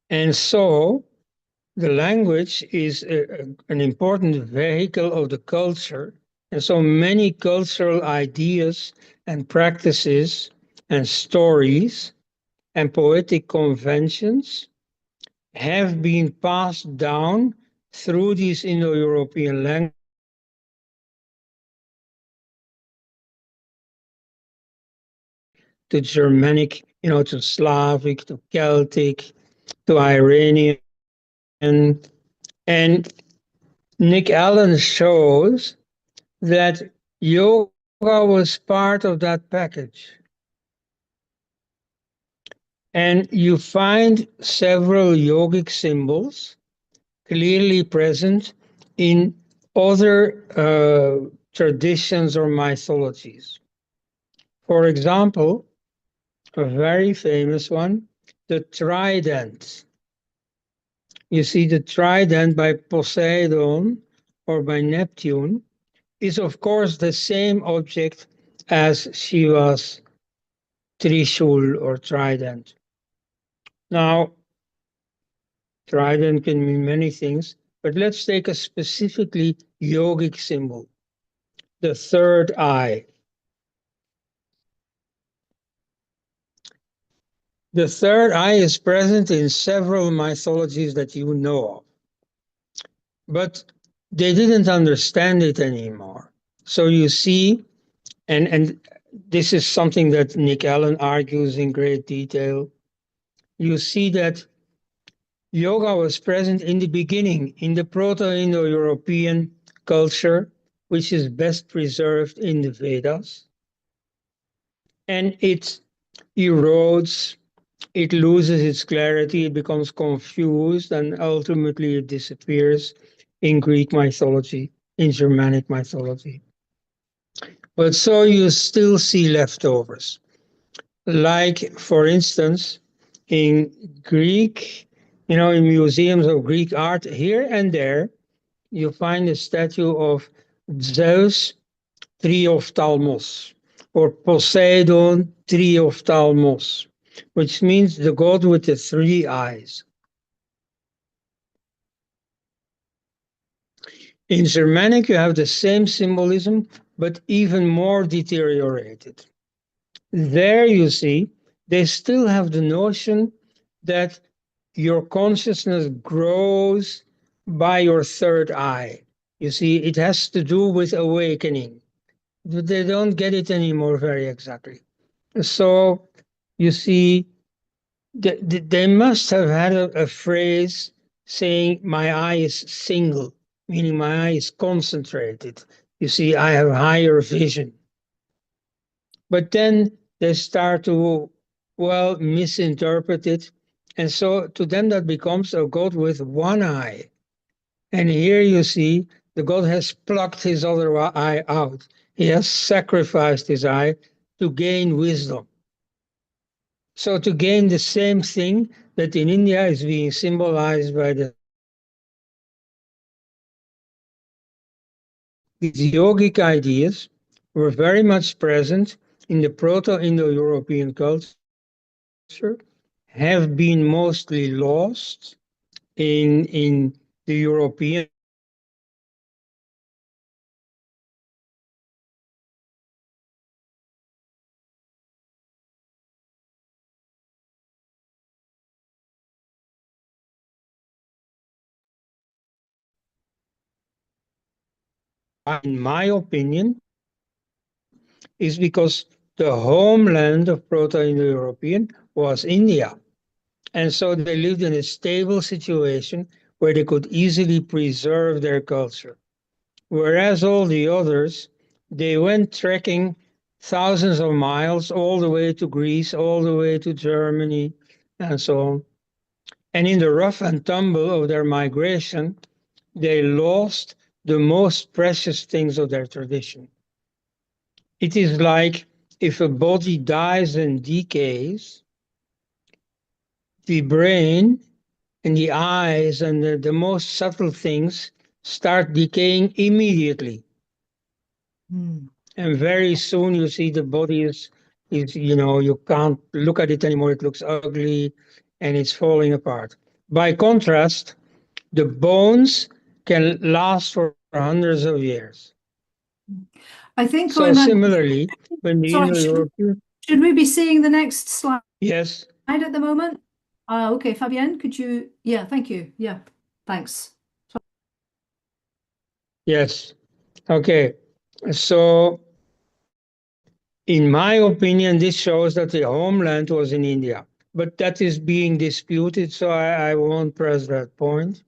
And so the language is an important vehicle of the culture. And so many cultural ideas and practices and stories and poetic conventions have been passed down through these Indo-European languages to Germanic, to Slavic, to Celtic, to Iranian. And Nick Allen shows that yoga was part of that package. And you find several yogic symbols clearly present in other traditions or mythologies. For example, a very famous one, the trident. You see, the trident by Poseidon or by Neptune is of course the same object as Shiva's Trishul or trident. Now, trident can mean many things, but let's take a specifically yogic symbol, the third eye. The third eye is present in several mythologies that you know of, but they didn't understand it anymore. So you see, and this is something that Nick Allen argues in great detail, you see that yoga was present in the beginning in the Proto-Indo-European culture, which is best preserved in the Vedas. And it erodes, it loses its clarity, it becomes confused, and ultimately it disappears in Greek mythology, in Germanic mythology. But so you still see leftovers. Like, for instance, in Greek, in museums of Greek art, here and there, you find a statue of Zeus Triophthalmos, or Poseidon Triophthalmos, which means the god with the three eyes. In Germanic, you have the same symbolism, but even more deteriorated. There you see, they still have the notion that your consciousness grows by your third eye. You see, it has to do with awakening, but they don't get it anymore very exactly. So you see, they must have had a phrase saying, my eye is single, meaning my eye is concentrated. You see, I have higher vision. But then they start to, well, misinterpret it. And so to them that becomes a god with one eye. And here you see the god has plucked his other eye out. He has sacrificed his eye to gain wisdom. So to gain the same thing that in India is being symbolized by these yogic ideas were very much present in the Proto-Indo-European culture, have been mostly lost in the European in my opinion, is because the homeland of Proto-Indo-European was India. And so they lived in a stable situation where they could easily preserve their culture. Whereas all the others, they went trekking thousands of miles all the way to Greece, all the way to Germany, and so on. And in the rough and tumble of their migration, they lost the most precious things of their tradition. It is like if a body dies and decays, the brain and the eyes and the most subtle things start decaying immediately. And very soon you see the body is, you can't look at it anymore. It looks ugly and it's falling apart. By contrast, the bones can last for hundreds of years. I think so. Similarly, when the Indo-European, should we be seeing the next slide? Yes. At the moment. Okay, Fabienne, could you? Yeah, thank you. Yeah, thanks. Yes. Okay. So, in my opinion, this shows that the homeland was in India, but that is being disputed, so I won't press that point.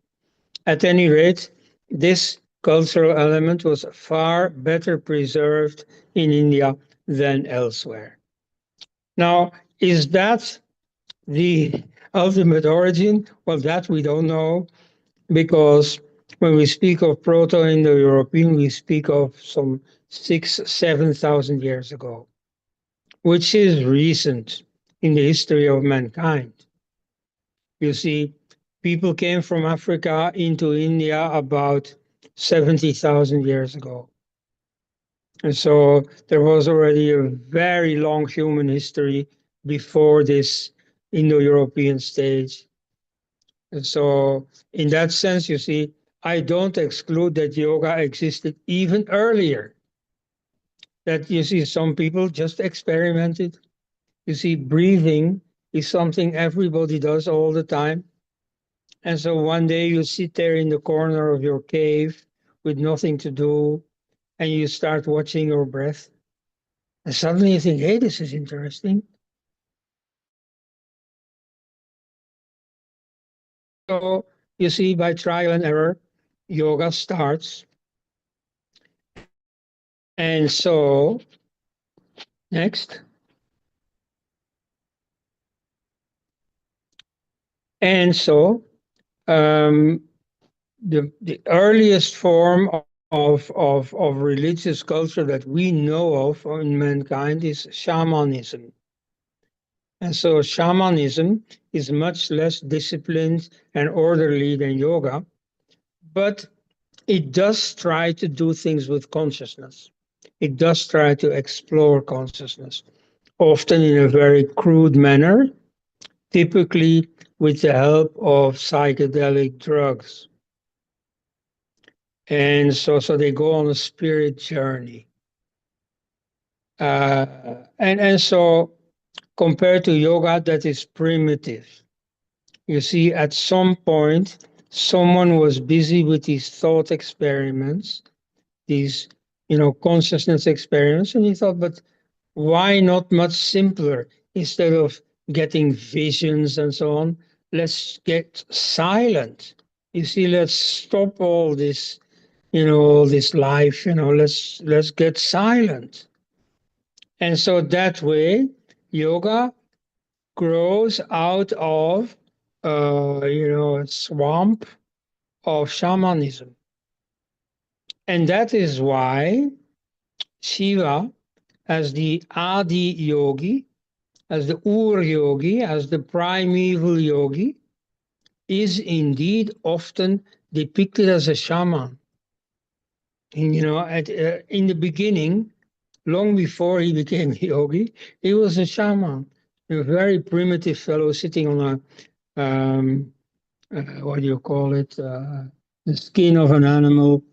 At any rate, this cultural element was far better preserved in India than elsewhere. Now, is that the ultimate origin? Well, that we don't know, because when we speak of Proto-Indo-European, we speak of some 7,000 years ago, which is recent in the history of mankind. You see, people came from Africa into India about 70,000 years ago. And so there was already a very long human history before this Indo-European stage. And so in that sense, you see, I don't exclude that yoga existed even earlier. That you see, some people just experimented. You see, breathing is something everybody does all the time. And so one day you sit there in the corner of your cave with nothing to do, and you start watching your breath. And suddenly you think, hey, this is interesting. so you see, by trial and error, yoga starts. And so, next. And so, the earliest form of religious culture that we know of in mankind is shamanism. And so shamanism is much less disciplined and orderly than yoga, but it does try to do things with consciousness. It does try to explore consciousness, often in a very crude manner, typically with the help of psychedelic drugs. And so they go on a spirit journey. And so compared to yoga, that is primitive. You see, at some point, someone was busy with these thought experiments, these, consciousness experiments, and he thought, but why not much simpler? Instead of getting visions and so on, let's get silent. You see, let's stop all this, all this life, let's get silent. And so that way, yoga grows out of, a swamp of shamanism. And that is why Shiva, as the Adi yogi, as the Ur yogi, as the primeval yogi, is indeed often depicted as a shaman. And, in the beginning, long before he became a yogi, he was a shaman, a very primitive fellow sitting on what do you call it? The skin of an animal.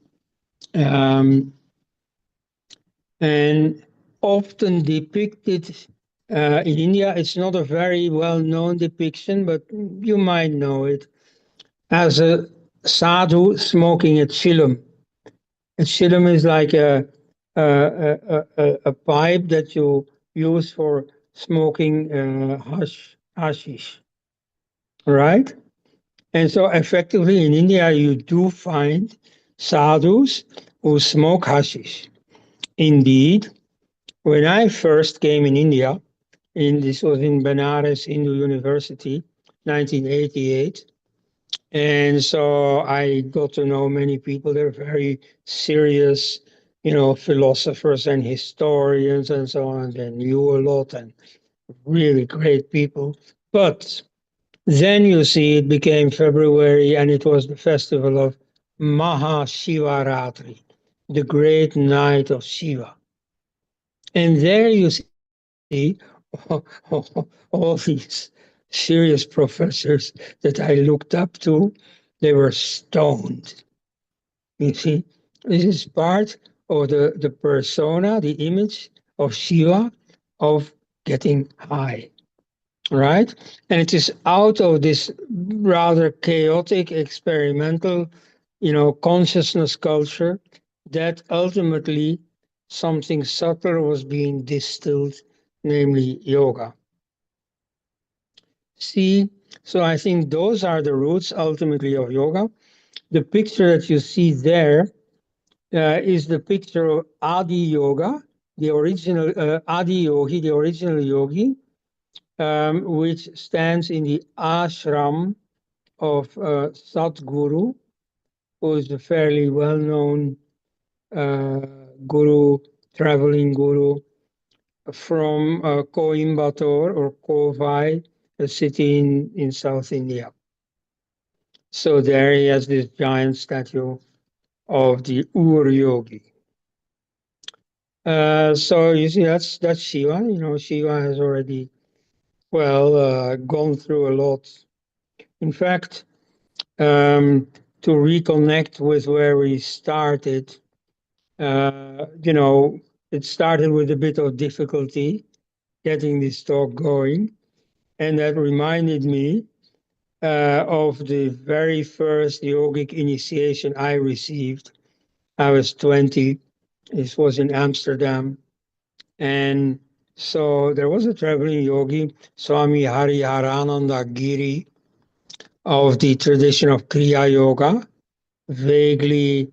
And often depicted in India, it's not a very well-known depiction, but you might know it, as a sadhu smoking a chillum. A chillum is like a pipe that you use for smoking hashish, right? And so effectively in India, you do find sadhus who smoke hashish. Indeed, when I first came in India, this was in Benares Hindu University, 1988. And so I got to know many people. They're very serious, philosophers and historians and so on. They knew a lot and really great people. But then you see it became February and it was the festival of Mahashivaratri, the great night of Shiva. And there you see all these serious professors that I looked up to, they were stoned. You see, this is part of the persona, the image of Shiva, of getting high, right? And it is out of this rather chaotic, experimental, consciousness culture that ultimately something subtler was being distilled, namely yoga. See, so I think those are the roots ultimately of yoga. The picture that you see there is the picture of Adi Yoga, the original Adi Yogi, the original yogi, which stands in the ashram of Sadhguru, who is a fairly well-known guru, traveling guru from Coimbatore or Kovai, a city in South India. So there he has this giant statue of the Ur Yogi. So you see, that's Shiva. Shiva has already, gone through a lot. In fact, to reconnect with where we started, it started with a bit of difficulty getting this talk going. And that reminded me of the very first yogic initiation I received. I was 20. This was in Amsterdam. And so there was a traveling yogi, Swami Hariharananda Giri, of the tradition of Kriya Yoga, vaguely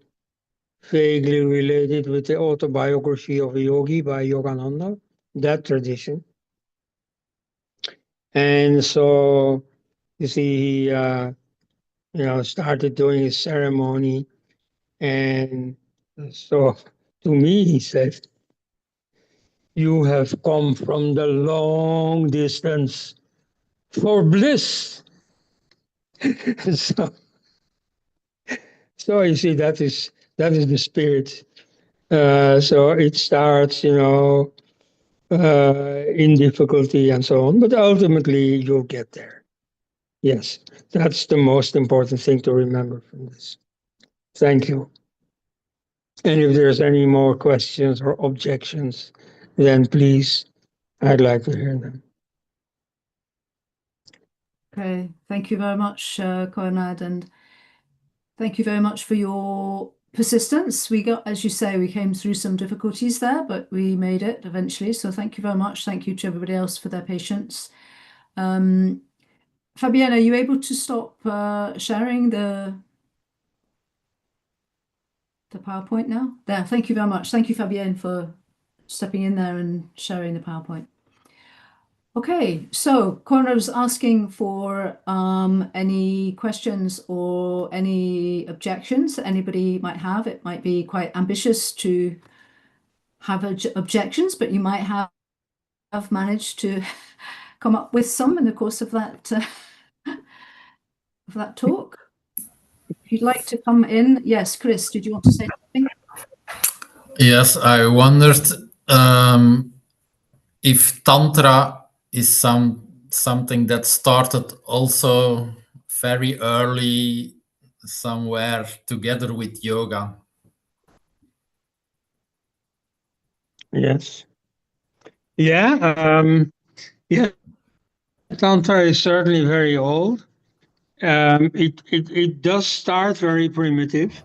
related with the autobiography of a yogi by Yogananda, that tradition. And so, you see, he started doing his ceremony. And so to me, he said, "You have come from the long distance for bliss." So you see, that is the spirit. So it starts, in difficulty and so on, but ultimately you'll get there. Yes, that's the most important thing to remember from this. Thank you. And if there's any more questions or objections, then please, I'd like to hear them. Okay, thank you very much, Koenraad, and thank you very much for your persistence. We got, as you say, we came through some difficulties there, but we made it eventually. So thank you very much. Thank you to everybody else for their patience. Fabienne, are you able to stop sharing the PowerPoint now? There, thank you very much. Thank you, Fabienne, for stepping in there and sharing the PowerPoint. Okay, so Koenraad was asking for any questions or any objections that anybody might have. It might be quite ambitious to have objections, but you might have managed to come up with some in the course of that talk. If you'd like to come in, yes, Chris, did you want to say something? Yes, I wondered if Tantra is something that started also very early somewhere together with yoga. Yes. Yeah. Yeah. Tantra is certainly very old. It does start very primitive.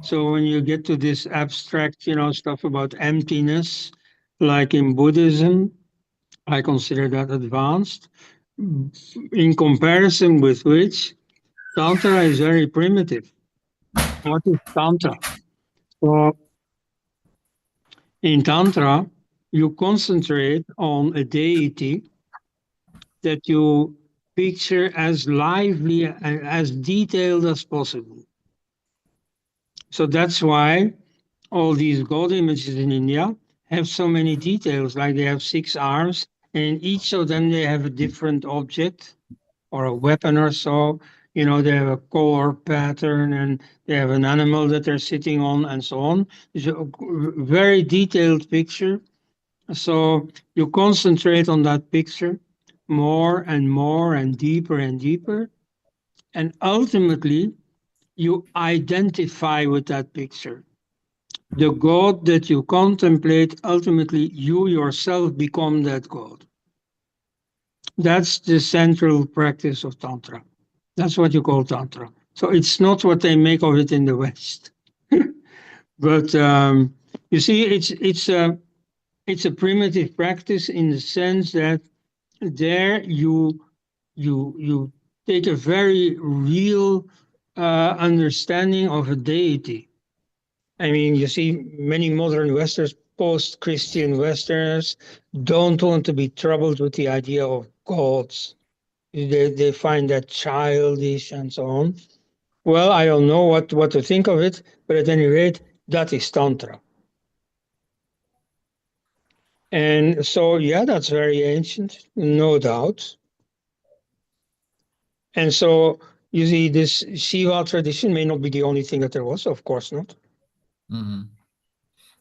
So when you get to this abstract, stuff about emptiness, like in Buddhism, I consider that advanced. In comparison with which, Tantra is very primitive. What is Tantra? So in Tantra, you concentrate on a deity that you picture as lively and as detailed as possible. So that's why all these god images in India have so many details, like they have 6 arms, and in each of them they have a different object or a weapon or so. They have a color pattern and they have an animal that they're sitting on and so on. It's a very detailed picture. So you concentrate on that picture more and more and deeper, and ultimately you identify with that picture. The God that you contemplate, ultimately you yourself become that God. That's the central practice of Tantra. That's what you call Tantra. So it's not what they make of it in the West. But you see, it's a primitive practice in the sense that there you take a very real understanding of a deity. I mean, you see, many modern Westerners, post-Christian Westerners, don't want to be troubled with the idea of gods. They find that childish and so on. Well, I don't know what to think of it, but at any rate, that is Tantra. And so, yeah, that's very ancient, no doubt. And so, you see, this Shiva tradition may not be the only thing that there was, of course not. Mm-hmm.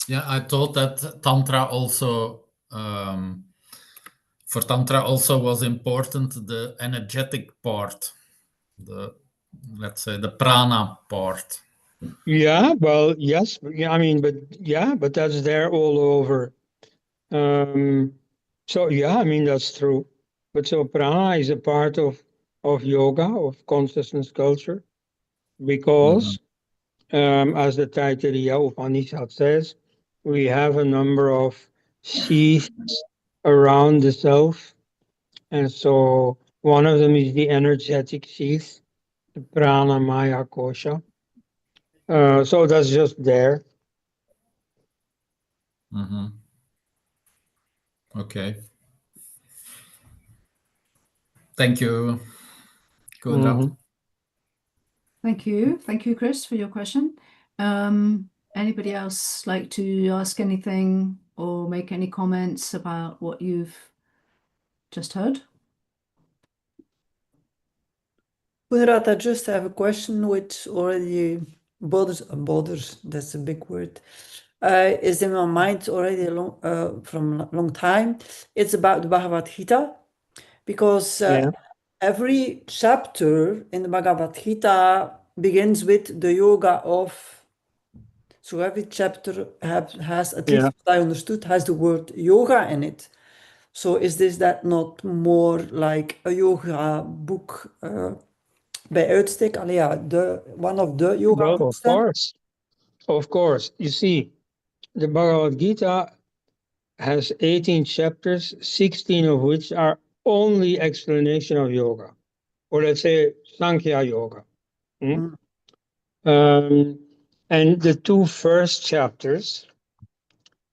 Yeah, I thought that Tantra also, for Tantra also was important, the energetic part, let's say the prana part. Yeah, well, yes, yeah, I mean, but that's there all over. So yeah, I mean, that's true. But so prana is a part of yoga, of consciousness culture, because as the Taittiriya Upanishad says, we have a number of sheaths around the self. And so One of them is the energetic sheath, the prana maya kosha. So that's just there. Okay. Thank you, Koenraad. Thank you, Chris, for your question. Anybody else like to ask anything or make any comments about what you've just heard? Koenraad, I just have a question which already bothers, that's a big word, is in my mind already from a long time. It's about the Bhagavad Gita, because every chapter in the Bhagavad Gita begins with the yoga of, so every chapter has, at least what I understood, has the word yoga in it. So is that not more like a yoga book bij uitstek? Allee, ja, one of the yoga Well, books of then? course. Of course. You see, the Bhagavad Gita has 18 chapters, 16 of which are only explanation of yoga, or let's say Sankhya yoga. And the two first chapters,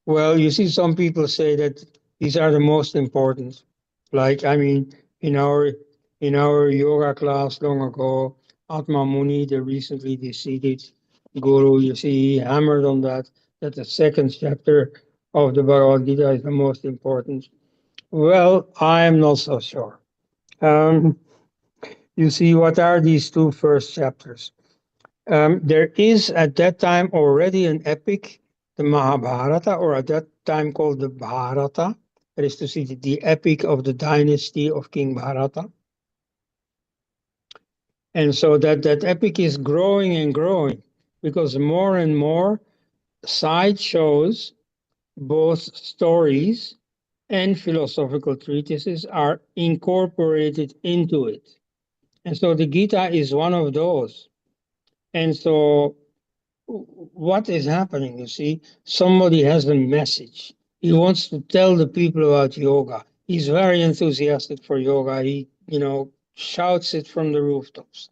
well, you see, some people say that these are the most important. Like, I mean, in our yoga class long ago, Atma Muni, the recently deceased guru, you see, he hammered on that the second chapter of the Bhagavad Gita is the most important. Well, I'm not so sure. You see, what are these two first chapters? There is at that time already an epic, the Mahabharata, or at that time called the Bharata. That is to say, the epic of the dynasty of King Bharata. And so that epic is growing and growing, because more and more side shows, both stories and philosophical treatises, are incorporated into it. And so the Gita is one of those. And so what is happening, you see, somebody has a message. He wants to tell the people about yoga. He's very enthusiastic for yoga. He, shouts it from the rooftops.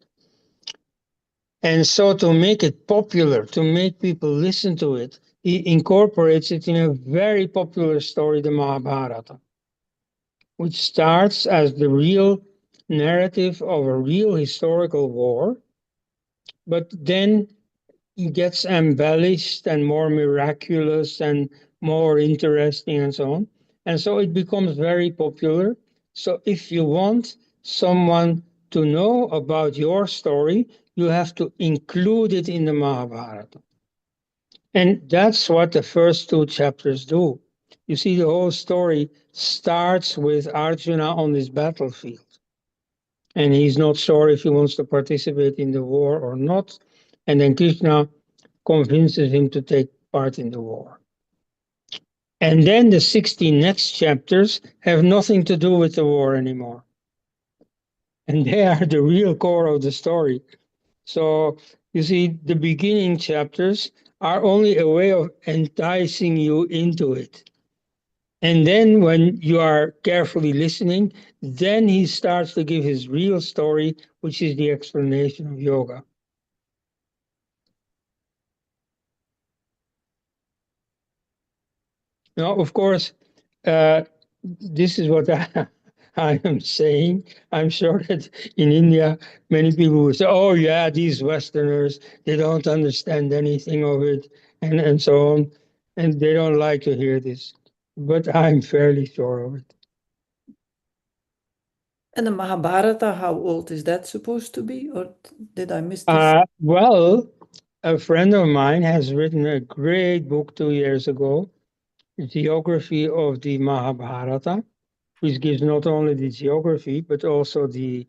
And so to make it popular, to make people listen to it, he incorporates it in a very popular story, the Mahabharata, which starts as the real narrative of a real historical war, but then it gets embellished and more miraculous and more interesting and so on. And so it becomes very popular. So if you want someone to know about your story, you have to include it in the Mahabharata. And that's what the first two chapters do. You see, the whole story starts with Arjuna on this battlefield. And he's not sure if he wants to participate in the war or not. And then Krishna convinces him to take part in the war. And then the 16 next chapters have nothing to do with the war anymore. And they are the real core of the story. So you see, the beginning chapters are only a way of enticing you into it. And then when you are carefully listening, then he starts to give his real story, which is the explanation of yoga. Now, of course, this is what I am saying. I'm sure that in India, many people will say, oh yeah, these Westerners, they don't understand anything of it, and so on. And they don't like to hear this. But I'm fairly sure of it. And the Mahabharata, how old is that supposed to be? Or did I miss this? Well, a friend of mine has written a great book 2 years ago, Geography of the Mahabharata, which gives not only the geography, but also the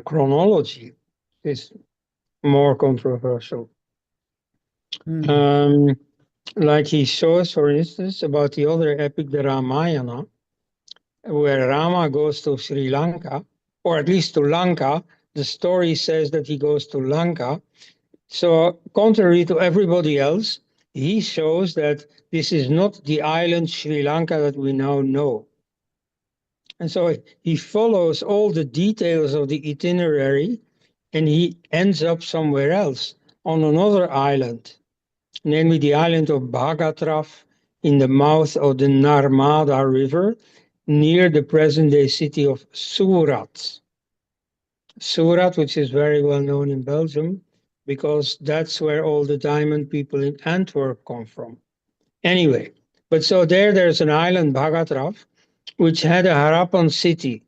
chronology. Is more controversial. Like he shows, for instance, about the other epic, the Ramayana, where Rama goes to Sri Lanka, or at least to Lanka. The story says that he goes to Lanka. So contrary to everybody else, he shows that this is not the island Sri Lanka that we now know. And so he follows all the details of the itinerary, and he ends up somewhere else on another island, namely the island of Bhagatrath in the mouth of the Narmada River near the present-day city of Surat. Surat, which is very well known in Belgium, because that's where all the diamond people in Antwerp come from. Anyway, but so there's an island, Bhagatrath, which had a Harappan city.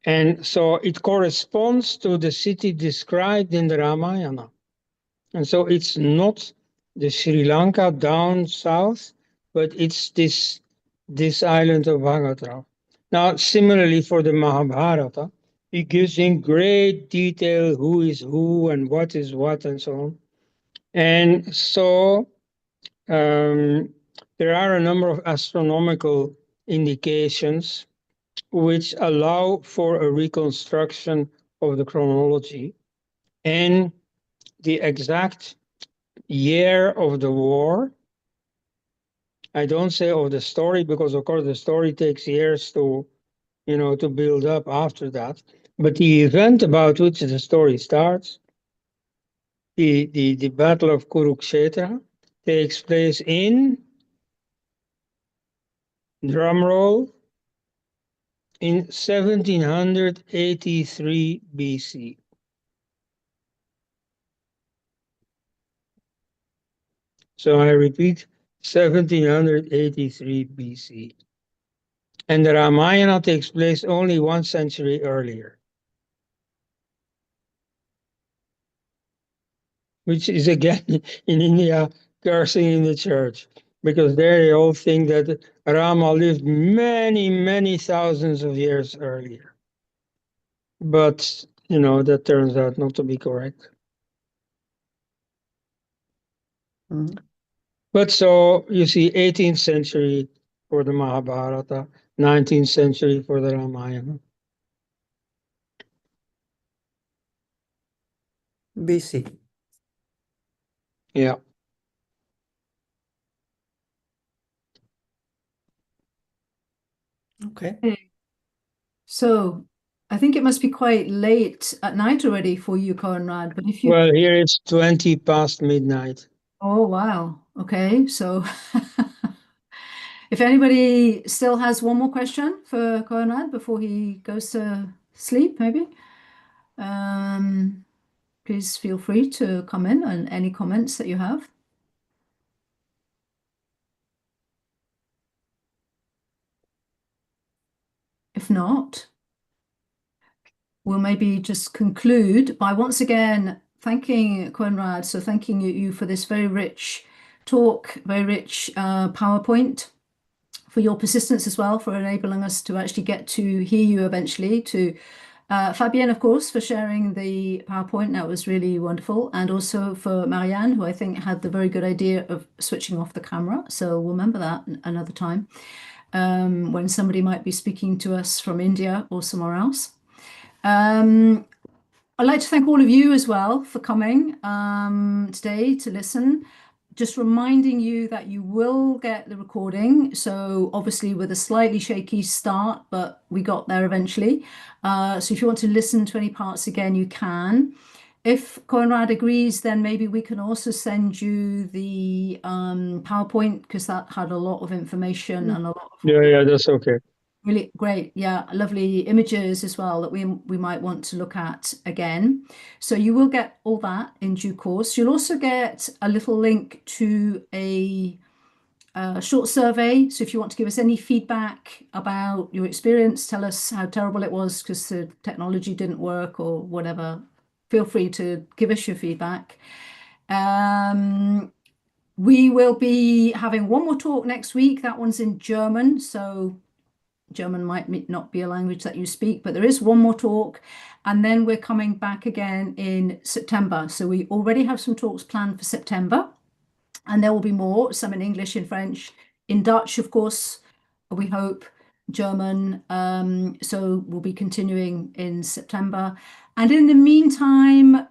And so it corresponds to the city described in the Ramayana. And so it's not the Sri Lanka down south, but it's this island of Bhagatrath. Now, similarly for the Mahabharata, it gives in great detail who is who and what is what and so on. And so there are a number of astronomical indications which allow for a reconstruction of the chronology, and the exact year of the war. I don't say of the story, because of course the story takes years to, to build up after that. But the event about which the story starts, the Battle of Kurukshetra, takes place in, drumroll, in 1783 BC. So I repeat, 1783 BC. And the Ramayana takes place only 1 century earlier, which is again in India cursing in the church, because there they all think that Rama lived many, many thousands of years earlier. But, that turns out not to be correct. Mm. But so you see 18th century for the Mahabharata, 19th century for the Ramayana. BC. Yeah. Okay. So I think it must be quite late at night already for you, Koenraad, but if you... Well, here it's 20 past midnight. Oh, wow. Okay, so if anybody still has one more question for Koenraad before he goes to sleep, maybe, please feel free to come in and any comments that you have. If not, we'll maybe just conclude by once again thanking Koenraad, so thanking you for this very rich talk, very rich PowerPoint, for your persistence as well, for enabling us to actually get to hear you eventually, to Fabienne, of course, for sharing the PowerPoint. That was really wonderful. And also for Marianne, who I think had the very good idea of switching off the camera. So we'll remember that another time when somebody might be speaking to us from India or somewhere else. I'd like to thank all of you as well for coming today to listen. Just reminding you that you will get the recording. So obviously with a slightly shaky start, but we got there eventually. So if you want to listen to any parts again, you can. If Koenraad agrees, then maybe we can also send you the PowerPoint, because that had a lot of information and a lot of... Yeah, that's okay. Really great. Yeah, lovely images as well that we might want to look at again. So you will get all that in due course. You'll also get a little link to a short survey. So if you want to give us any feedback about your experience, tell us how terrible it was because the technology didn't work or whatever, feel free to give us your feedback. We will be having one more talk next week. That one's in German. So German might not be a language that you speak, but there is one more talk. And then we're coming back again in September. So we already have some talks planned for September. And there will be more, some in English, in French, in Dutch, of course, we hope, German. So we'll be continuing in September. And in the meantime,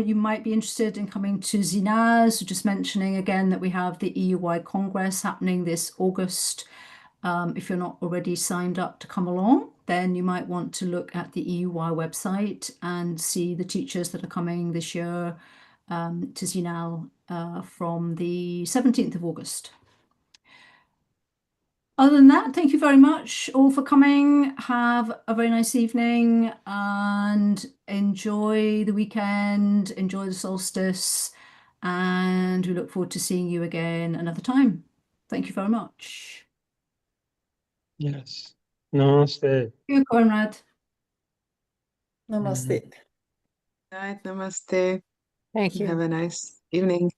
you might be interested in coming to Zinaz, just mentioning again that we have the EUY Congress happening this August. If you're not already signed up to come along, then you might want to look at the EUY website and see the teachers that are coming this year to Zinal from the 17th of August. Other than that, thank you very much all for coming. Have a very nice evening and enjoy the weekend, enjoy the solstice, and we look forward to seeing you again another time. Thank you very much. Yes. Namaste. Thank you, Koenraad. Namaste. Night, namaste. Thank you. Have a nice evening.